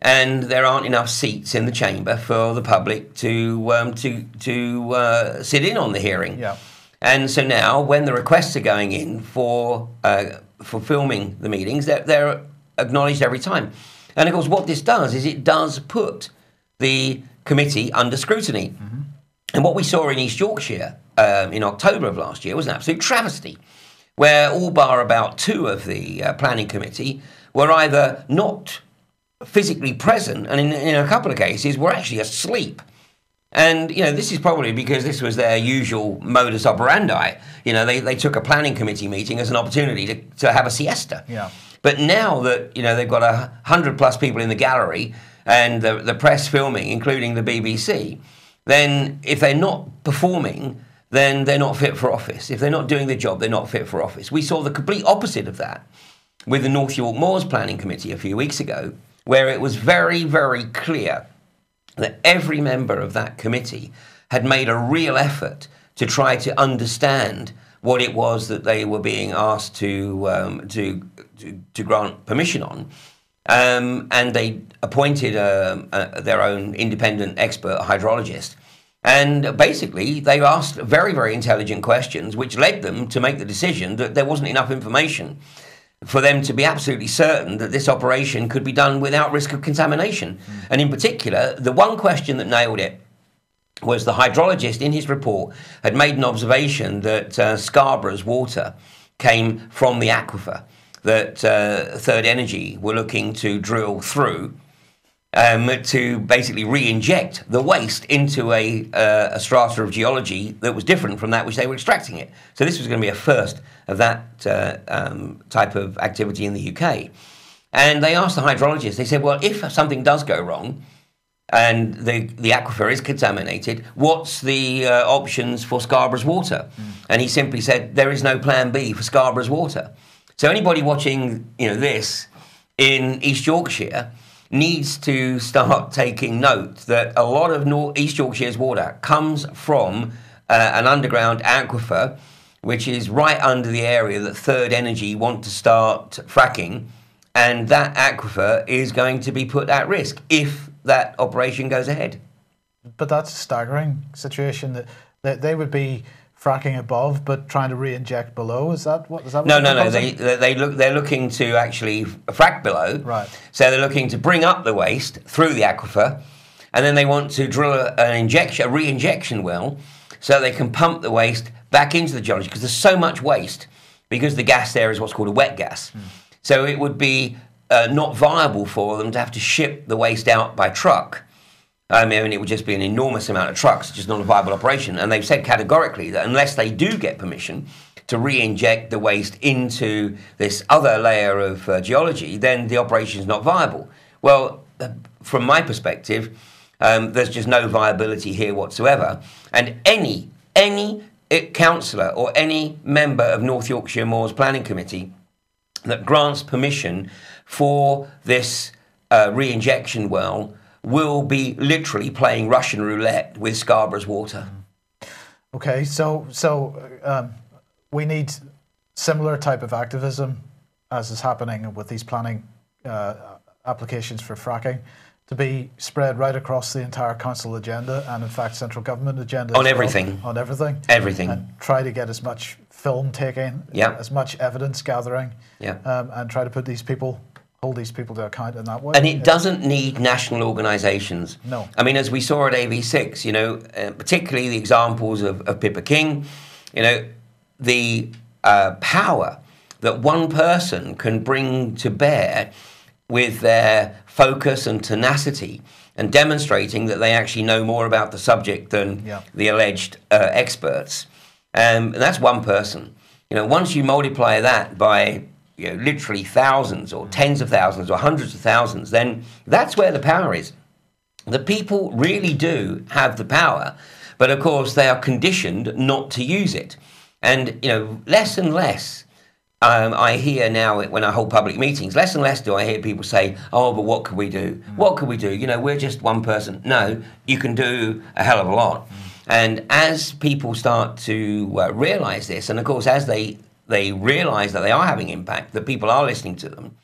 And there aren't enough seats in the chamber for the public to sit in on the hearing. Yeah. And so now, when the requests are going in for filming the meetings, they're acknowledged every time. And of course, what this does is it does put the committee under scrutiny. Mm-hmm. And what we saw in East Yorkshire in October of last year was an absolute travesty, where all bar about 2 of the planning committee were either not physically present, and in a couple of cases were actually asleep. And, this is probably because this was their usual modus operandi. They took a planning committee meeting as an opportunity to have a siesta. Yeah. But now that, they've got 100+ people in the gallery and the press filming, including the BBC, then if they're not performing, then they're not fit for office. If they're not doing their job, they're not fit for office. We saw the complete opposite of that with the North York Moors Planning Committee a few weeks ago, where it was very, very clear that every member of that committee had made a real effort to try to understand what it was that they were being asked to grant permission on. And they appointed their own independent expert hydrologist. And basically, they asked very, very intelligent questions, which led them to make the decision that there wasn't enough information for them to be absolutely certain that this operation could be done without risk of contamination. And in particular, the one question that nailed it was the hydrologist in his report had made an observation that Scarborough's water came from the aquifer that Third Energy were looking to drill through to basically re-inject the waste into a strata of geology that was different from that which they were extracting it. So this was going to be a first of that type of activity in the UK. And they asked the hydrologist, they said, well, if something does go wrong and the aquifer is contaminated, what's the options for Scarborough's water? And he simply said, there is no plan B for Scarborough's water. So anybody watching this in East Yorkshire needs to start taking note that a lot of East Yorkshire's water comes from an underground aquifer, which is right under the area that Third Energy want to start fracking, and that aquifer is going to be put at risk if that operation goes ahead. But that's a staggering situation that they would be fracking above, but trying to re-inject below. Is that what? No. They're looking to actually frack below. Right. So they're looking to bring up the waste through the aquifer, and then they want to drill a re-injection well, so they can pump the waste back into the geology, because there's so much waste, because the gas there is what's called a wet gas. So it would be not viable for them to have to ship the waste out by truck. I mean, it would just be an enormous amount of trucks, just not a viable operation. And they've said categorically that unless they do get permission to re-inject the waste into this other layer of geology, then the operation is not viable. Well, from my perspective, there's just no viability here whatsoever. And any councillor or any member of North Yorkshire Moors Planning Committee that grants permission for this re-injection well will be literally playing Russian roulette with Scarborough's water. Okay, so we need similar type of activism as is happening with these planning applications for fracking to be spread right across the entire council agenda and in fact central government agenda on everything. On everything. Everything. And try to get as much film taking, as much evidence gathering, and try to hold these people to account in that way. And it doesn't need national organisations. No. I mean, as we saw at AV6, particularly the examples of Pippa King, the power that one person can bring to bear with their focus and tenacity and demonstrating that they actually know more about the subject than the alleged experts. And that's one person. Once you multiply that by literally thousands or tens of thousands or hundreds of thousands, then that's where the power is. The people really do have the power But of course, they are conditioned not to use it. And, you know, less and less I hear now when I hold public meetings, less and less do I hear people say, oh, but what could we do? What could we do? You know, we're just one person. No, you can do a hell of a lot. And as people start to realise this, and of course, as they realise that they are having impact, that people are listening to them,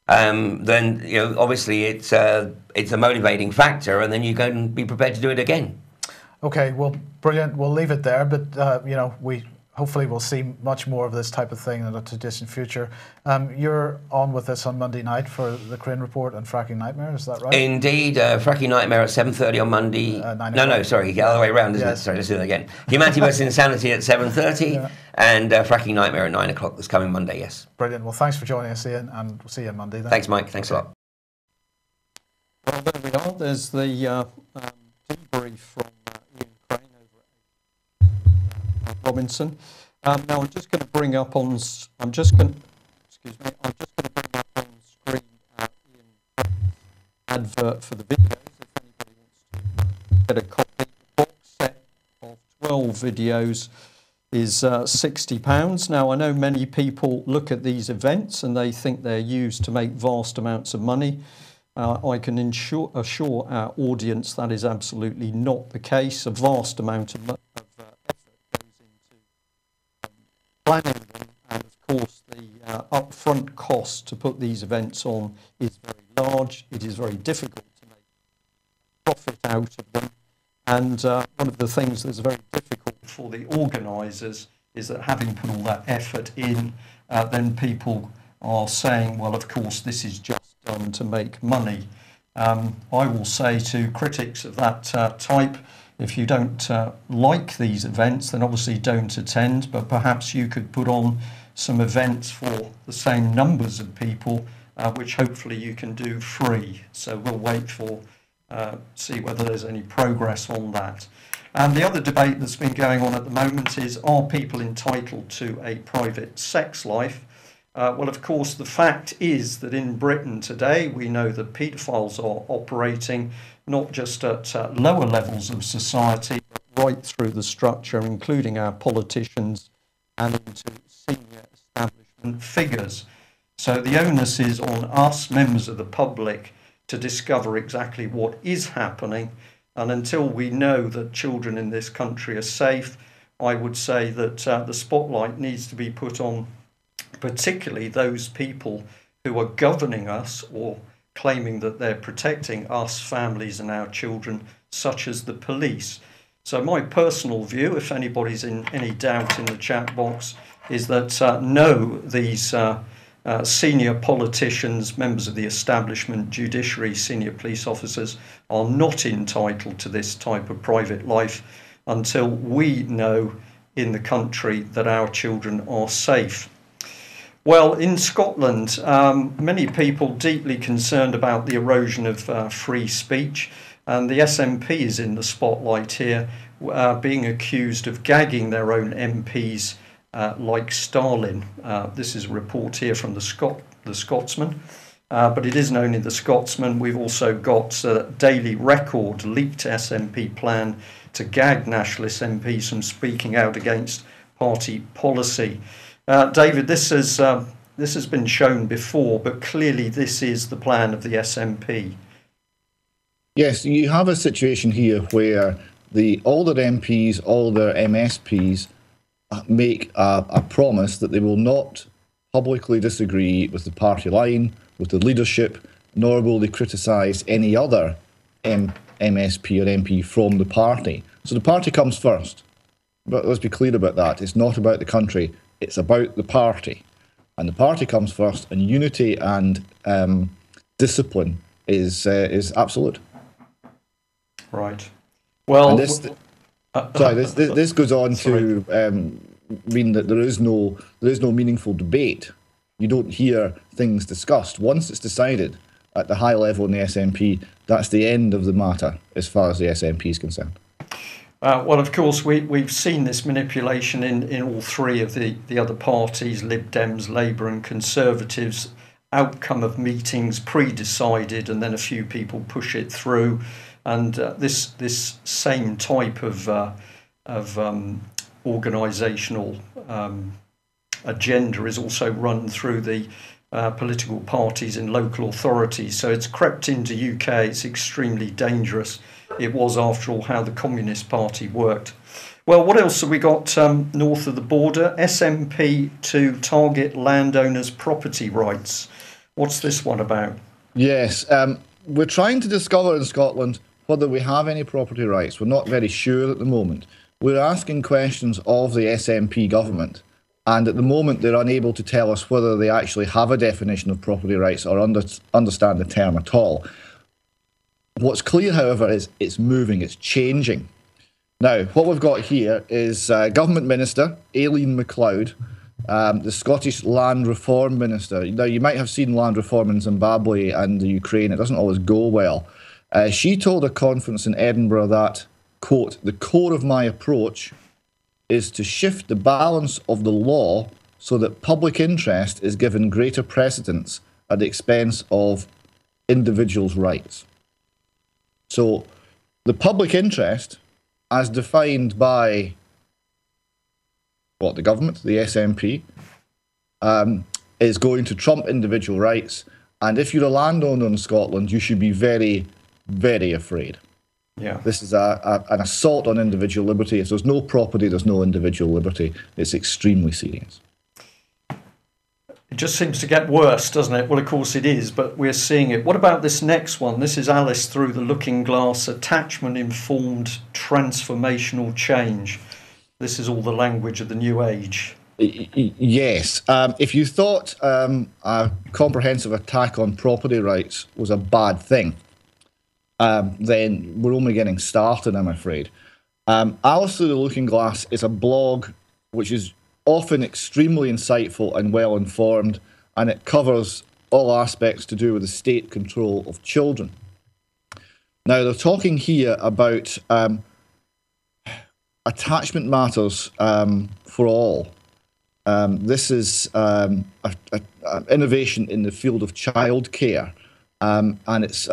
then, you know, obviously it's a motivating factor, and then you go and be prepared to do it again. Okay, well, brilliant. We'll leave it there, but, you know, hopefully we'll see much more of this type of thing in the distant future. You're on with us on Monday night for the Crane Report and Fracking Nightmare, is that right? Indeed, Fracking Nightmare at 7:30 on Monday. No, sorry, the other way around, isn't it? Sorry, let's do that again. Humanity vs Insanity at 7:30 and Fracking Nightmare at 9 o'clock this coming Monday, yes. Brilliant. Well, thanks for joining us, Ian, and we'll see you on Monday then. Thanks, Mike. Thanks a lot. Well, there we are. There's the debrief from Ian Crane over at Robinson. Now I'm just going to bring up on. I'm just going to bring up on screen Ian Crane's advert for the videos. If anybody wants to get a copy, the box set of 12 videos is £60. Now I know many people look at these events and they think they're used to make vast amounts of money. I can assure our audience that is absolutely not the case. A vast amount of effort goes into planning them, and of course the upfront cost to put these events on is very large. It is very difficult to make profit out of them, and one of the things that's very difficult for the organisers is that having put all that effort in, then people are saying, well, of course this is just done to make money. I will say to critics of that type, if you don't like these events, then obviously don't attend, but perhaps you could put on some events for the same numbers of people, which hopefully you can do free. So we'll wait for see whether there's any progress on that. And the other debate that's been going on at the moment is, are people entitled to a private sex life? Well, of course, the fact is that in Britain today, we know that paedophiles are operating not just at lower levels of society, but right through the structure, including our politicians and into senior establishment figures. So the onus is on us, members of the public, to discover exactly what is happening. And until we know that children in this country are safe, I would say that the spotlight needs to be put on particularly those people who are governing us or claiming that they're protecting us, families and our children, such as the police. So my personal view, if anybody's in any doubt in the chat box, is that no, these senior politicians, members of the establishment, judiciary, senior police officers are not entitled to this type of private life until we know in the country that our children are safe. Well, in Scotland, many people deeply concerned about the erosion of free speech, and the SNP is in the spotlight here, being accused of gagging their own MPs like Stalin. This is a report here from the Scotsman, but it isn't only the Scotsman. We've also got Daily Record leaked SNP plan to gag nationalist MPs from speaking out against party policy. David, this has been shown before, but clearly this is the plan of the SNP. Yes, you have a situation here where all their MPs, all their MSPs make a promise that they will not publicly disagree with the party line, with the leadership, nor will they criticise any other MSP or MP from the party. So the party comes first. But let's be clear about that. It's not about the country. It's about the party, and the party comes first, and unity and discipline is absolute. Right. Well, this goes on to mean that there is no meaningful debate. You don't hear things discussed. Once it's decided at the high level in the SNP, that's the end of the matter as far as the SNP is concerned. Well, of course, we've seen this manipulation in all three of the other parties, Lib Dems, Labour and Conservatives. Outcome of meetings pre-decided, and then a few people push it through. And this same type of organisational agenda is also run through the political parties in local authorities. So it's crept into UK. It's extremely dangerous. It was, after all, how the Communist Party worked. Well, what else have we got north of the border? SNP to target landowners' property rights. What's this one about? Yes, we're trying to discover in Scotland whether we have any property rights. We're not very sure at the moment. We're asking questions of the SNP government, and at the moment they're unable to tell us whether they actually have a definition of property rights or understand the term at all. What's clear, however, is it's moving, it's changing. Now, what we've got here is Government Minister Aileen McLeod, the Scottish Land Reform Minister. Now, you might have seen land reform in Zimbabwe and the Ukraine. It doesn't always go well. She told a conference in Edinburgh that, quote, "The core of my approach is to shift the balance of the law so that public interest is given greater precedence at the expense of individuals' rights." So the public interest, as defined by the government, the SNP, is going to trump individual rights. And if you're a landowner in Scotland, you should be very, very afraid. Yeah. This is an assault on individual liberty. If there's no property, there's no individual liberty. It's extremely serious. It just seems to get worse, doesn't it? Well, of course it is, but we're seeing it. What about this next one? This is Alice Through the Looking Glass, attachment-informed transformational change. This is all the language of the new age. Yes. If you thought a comprehensive attack on property rights was a bad thing, then we're only getting started, I'm afraid. Alice Through the Looking Glass is a blog which is often extremely insightful and well-informed, and it covers all aspects to do with the state control of children. Now, they're talking here about attachment matters for all. This is an innovation in the field of childcare, and it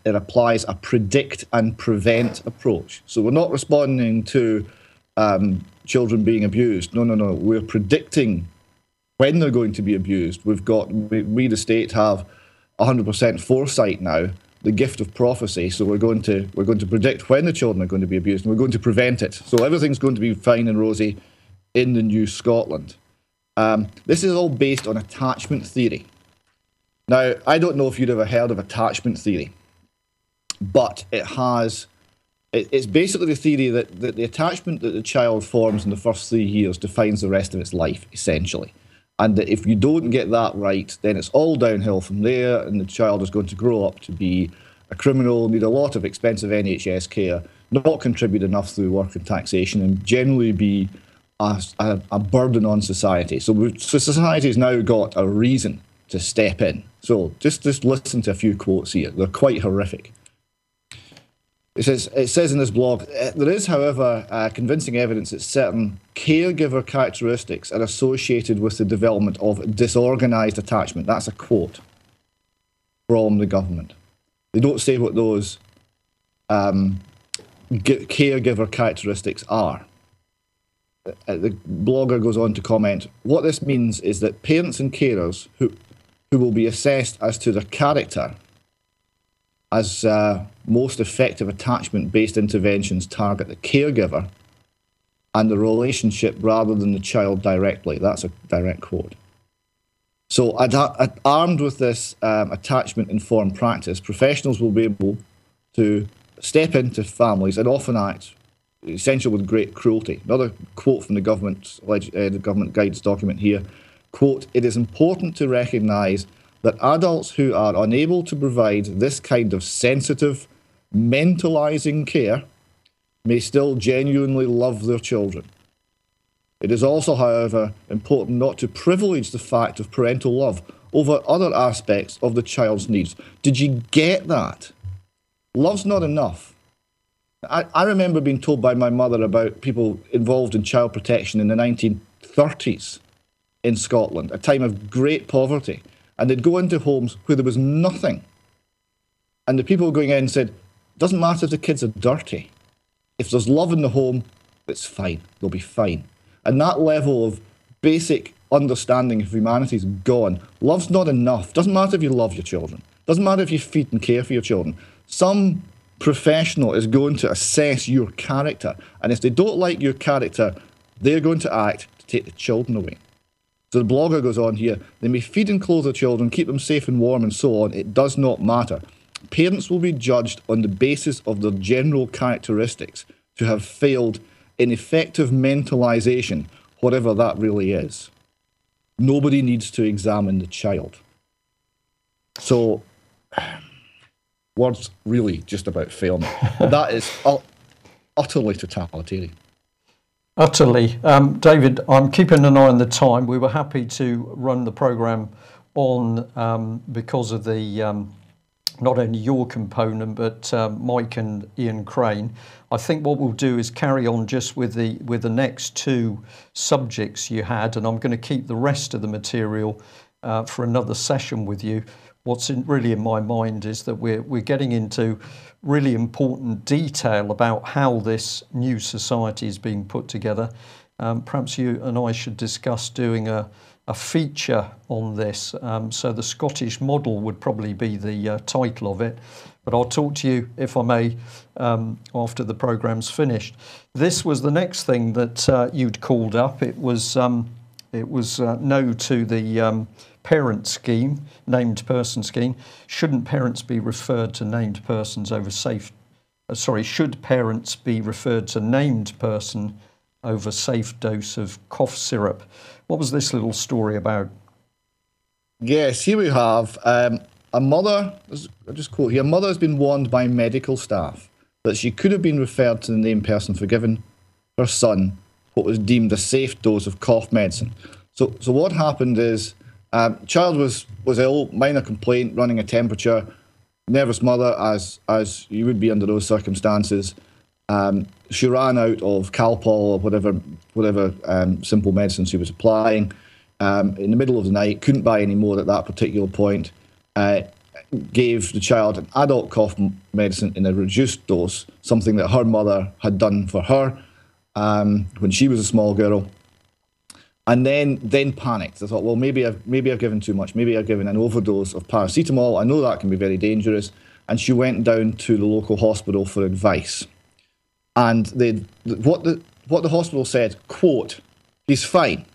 applies a predict and prevent approach. So we're not responding to children being abused. No. We're predicting when they're going to be abused. We, the state, have 100% foresight now, the gift of prophecy. So we're going to predict when the children are going to be abused, and we're going to prevent it. So everything's going to be fine and rosy in the new Scotland. This is all based on attachment theory. Now, I don't know if you'd ever heard of attachment theory, but it's basically the theory that the attachment that the child forms in the first 3 years defines the rest of its life, essentially. And that if you don't get that right, then it's all downhill from there, and the child is going to grow up to be a criminal, need a lot of expensive NHS care, not contribute enough through work and taxation, and generally be a burden on society. So society's now got a reason to step in. So just listen to a few quotes here. They're quite horrific. It says in this blog, there is, however, convincing evidence that certain caregiver characteristics are associated with the development of disorganised attachment. That's a quote from the government. They don't say what those caregiver characteristics are. The blogger goes on to comment, what this means is that parents and carers who will be assessed as to their character as most effective attachment-based interventions target the caregiver and the relationship rather than the child directly. That's a direct quote. So armed with this attachment-informed practice, professionals will be able to step into families and often act essentially with great cruelty. Another quote from the government guidance document here, quote, "It is important to recognise that adults who are unable to provide this kind of sensitive, mentalising care may still genuinely love their children. It is also, however, important not to privilege the fact of parental love over other aspects of the child's needs." Did you get that? Love's not enough. I remember being told by my mother about people involved in child protection in the 1930s in Scotland, a time of great poverty. And they'd go into homes where there was nothing. And the people going in said, Doesn't matter if the kids are dirty. If there's love in the home, it's fine. They'll be fine. And that level of basic understanding of humanity is gone. Love's not enough. Doesn't matter if you love your children. Doesn't matter if you feed and care for your children. Some professional is going to assess your character. And if they don't like your character, they're going to act to take the children away. So the blogger goes on here, they may feed and clothe their children, keep them safe and warm and so on. It does not matter. Parents will be judged on the basis of their general characteristics to have failed in effective mentalisation, whatever that really is. Nobody needs to examine the child. So, words really just about fail me. That is utterly totalitarian. Utterly. David, I'm keeping an eye on the time. We were happy to run the programme on because of the not only your component, but Mike and Ian Crane. I think what we'll do is carry on just with the next two subjects you had, and I'm going to keep the rest of the material for another session with you. What's really in my mind is that we're getting into really important detail about how this new society is being put together. Perhaps you and I should discuss doing a feature on this. So the Scottish model would probably be the title of it. But I'll talk to you, if I may, after the programme's finished. This was the next thing that you'd called up. It was no to the parent scheme, named person scheme. Shouldn't parents be referred to named persons over should parents be referred to named person over safe dose of cough syrup? What was this little story about? Yes, here we have a mother, I'll just quote here, a mother has been warned by medical staff that she could have been referred to the named person for giving her son what was deemed a safe dose of cough medicine. So what happened is, child was ill, minor complaint, running a temperature, nervous mother, as you would be under those circumstances. She ran out of Calpol or whatever simple medicine she was applying in the middle of the night, couldn't buy any more at that particular point, gave the child an adult cough medicine in a reduced dose, something that her mother had done for her when she was a small girl. And then panicked. I thought, well, maybe I've given too much. Maybe I've given an overdose of paracetamol. I know that can be very dangerous. And she went down to the local hospital for advice. And what the hospital said, quote, he's fine.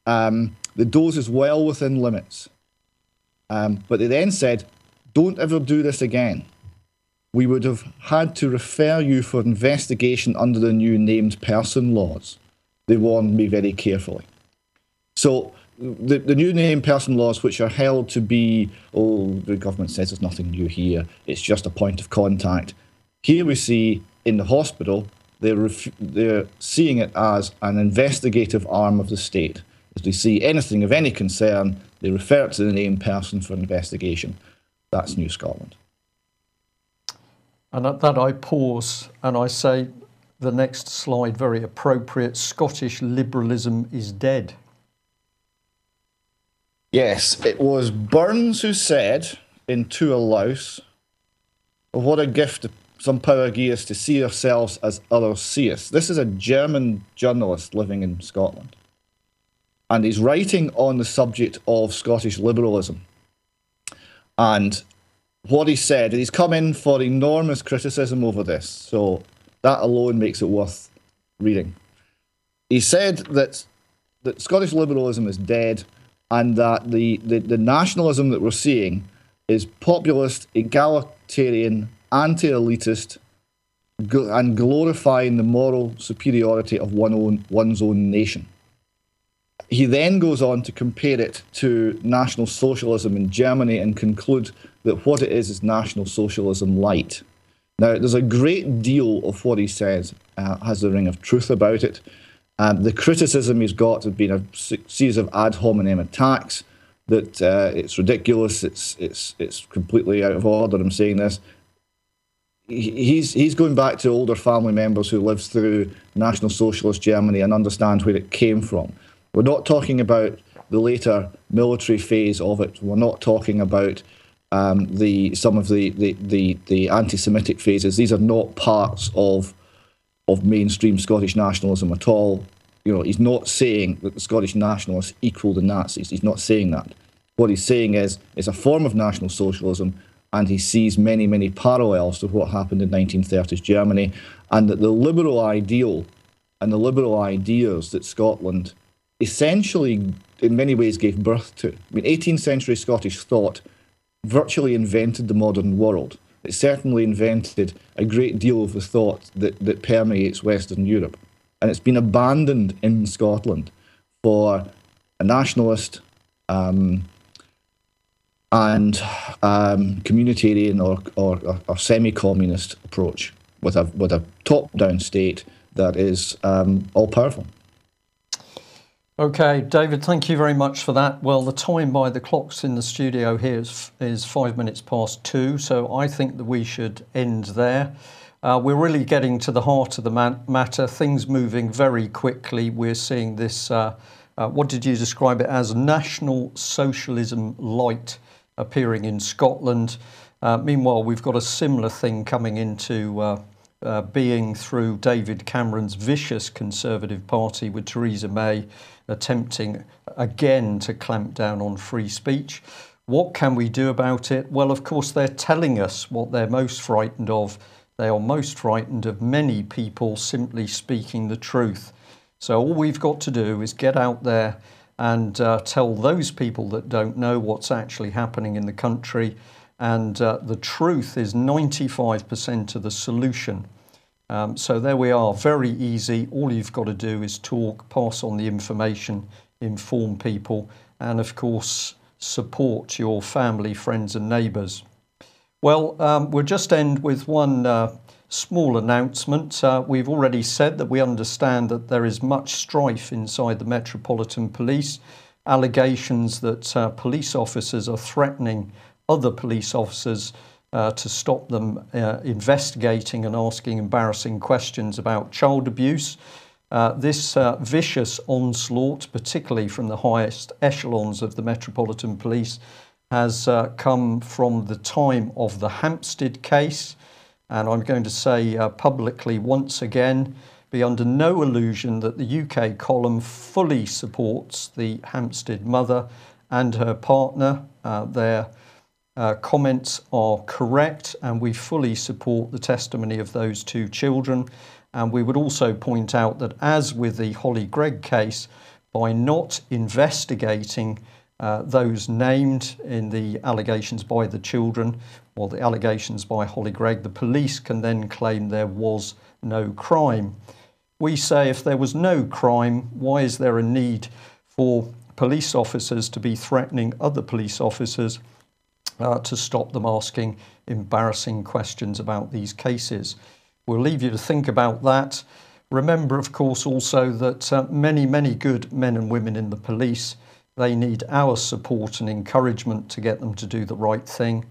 The dose is well within limits. But they then said, don't ever do this again. We would have had to refer you for investigation under the new named person laws. They warned me very carefully. So the new named person laws, which are held to be, the government says there's nothing new here, it's just a point of contact. Here we see in the hospital, they're seeing it as an investigative arm of the state. If they see anything of any concern, they refer it to the named person for investigation. That's New Scotland. And at that I pause and I say, the next slide, very appropriate, Scottish liberalism is dead. Yes, it was Burns who said in To a Louse, what a gift some power give us to see ourselves as others see us. This is a German journalist living in Scotland. And he's writing on the subject of Scottish liberalism. And what he said, and he's come in for enormous criticism over this, so that alone makes it worth reading. He said that Scottish liberalism is dead and that the nationalism that we're seeing is populist, egalitarian, anti-elitist, and glorifying the moral superiority of one's own nation. He then goes on to compare it to National Socialism in Germany and conclude that what it is National Socialism light. Now, there's a great deal of what he says has the ring of truth about it. The criticism he's got has been a series of ad hominem attacks, that it's ridiculous, it's completely out of order, I'm saying this. He's going back to older family members who lived through National Socialist Germany and understand where it came from. We're not talking about the later military phase of it. We're not talking about some of the anti-Semitic phrases. These are not parts of mainstream Scottish nationalism at all. You know, he's not saying that the Scottish nationalists equal the Nazis. He's not saying that. What he's saying is it's a form of National Socialism, and he sees many, many parallels to what happened in 1930s Germany, and that the liberal ideal and the liberal ideas that Scotland essentially, in many ways, gave birth to. I mean, 18th century Scottish thought virtually invented the modern world. It certainly invented a great deal of the thought that permeates Western Europe. And it's been abandoned in Scotland for a nationalist and communitarian or semi-communist approach with a top-down state that is all-powerful. Okay, David, thank you very much for that. Well, the time by the clocks in the studio here is 5 minutes past 2, so I think that we should end there. We're really getting to the heart of the matter, things moving very quickly. We're seeing this, what did you describe it as, National Socialism light appearing in Scotland. Meanwhile, we've got a similar thing coming into being through David Cameron's vicious Conservative Party, with Theresa May attempting again to clamp down on free speech. What can we do about it? Well, of course, they're telling us what they're most frightened of. They are most frightened of many people simply speaking the truth. So all we've got to do is get out there and tell those people that don't know what's actually happening in the country. And the truth is 95% of the solution. So there we are, very easy. All you've got to do is talk, pass on the information, inform people, and of course, support your family, friends and neighbours. Well, we'll just end with one small announcement. We've already said that we understand that there is much strife inside the Metropolitan Police, allegations that police officers are threatening other police officers to stop them investigating and asking embarrassing questions about child abuse. This vicious onslaught, particularly from the highest echelons of the Metropolitan Police, has come from the time of the Hampstead case. And I'm going to say publicly once again, be under no illusion that the UK column fully supports the Hampstead mother and her partner. Their comments are correct, and we fully support the testimony of those two children. And we would also point out that, as with the Holly Gregg case, by not investigating those named in the allegations by the children, or the allegations by Holly Gregg, the police can then claim there was no crime. We say, if there was no crime, why is there a need for police officers to be threatening other police officers to stop them asking embarrassing questions about these cases? We'll leave you to think about that. Remember, of course, also that many, many good men and women in the police, they need our support and encouragement to get them to do the right thing.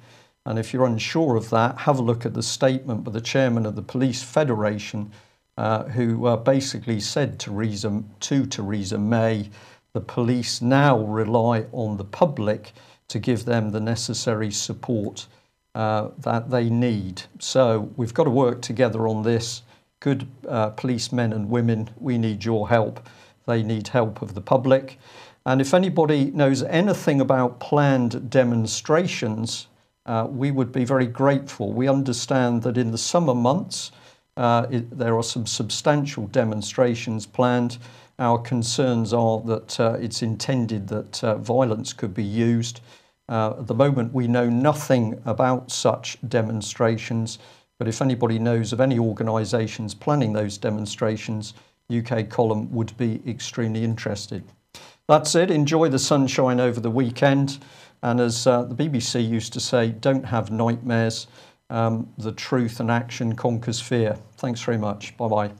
And if you're unsure of that, have a look at the statement by the chairman of the Police Federation, who basically said to Theresa May, the police now rely on the public to give them the necessary support that they need. So we've got to work together on this. Good policemen and women, we need your help. They need help of the public. And if anybody knows anything about planned demonstrations, we would be very grateful. We understand that in the summer months, there are some substantial demonstrations planned. Our concerns are that it's intended that violence could be used. At the moment, we know nothing about such demonstrations, but if anybody knows of any organisations planning those demonstrations, UK Column would be extremely interested. That's it. Enjoy the sunshine over the weekend. And as the BBC used to say, don't have nightmares. The truth and action conquers fear. Thanks very much. Bye-bye.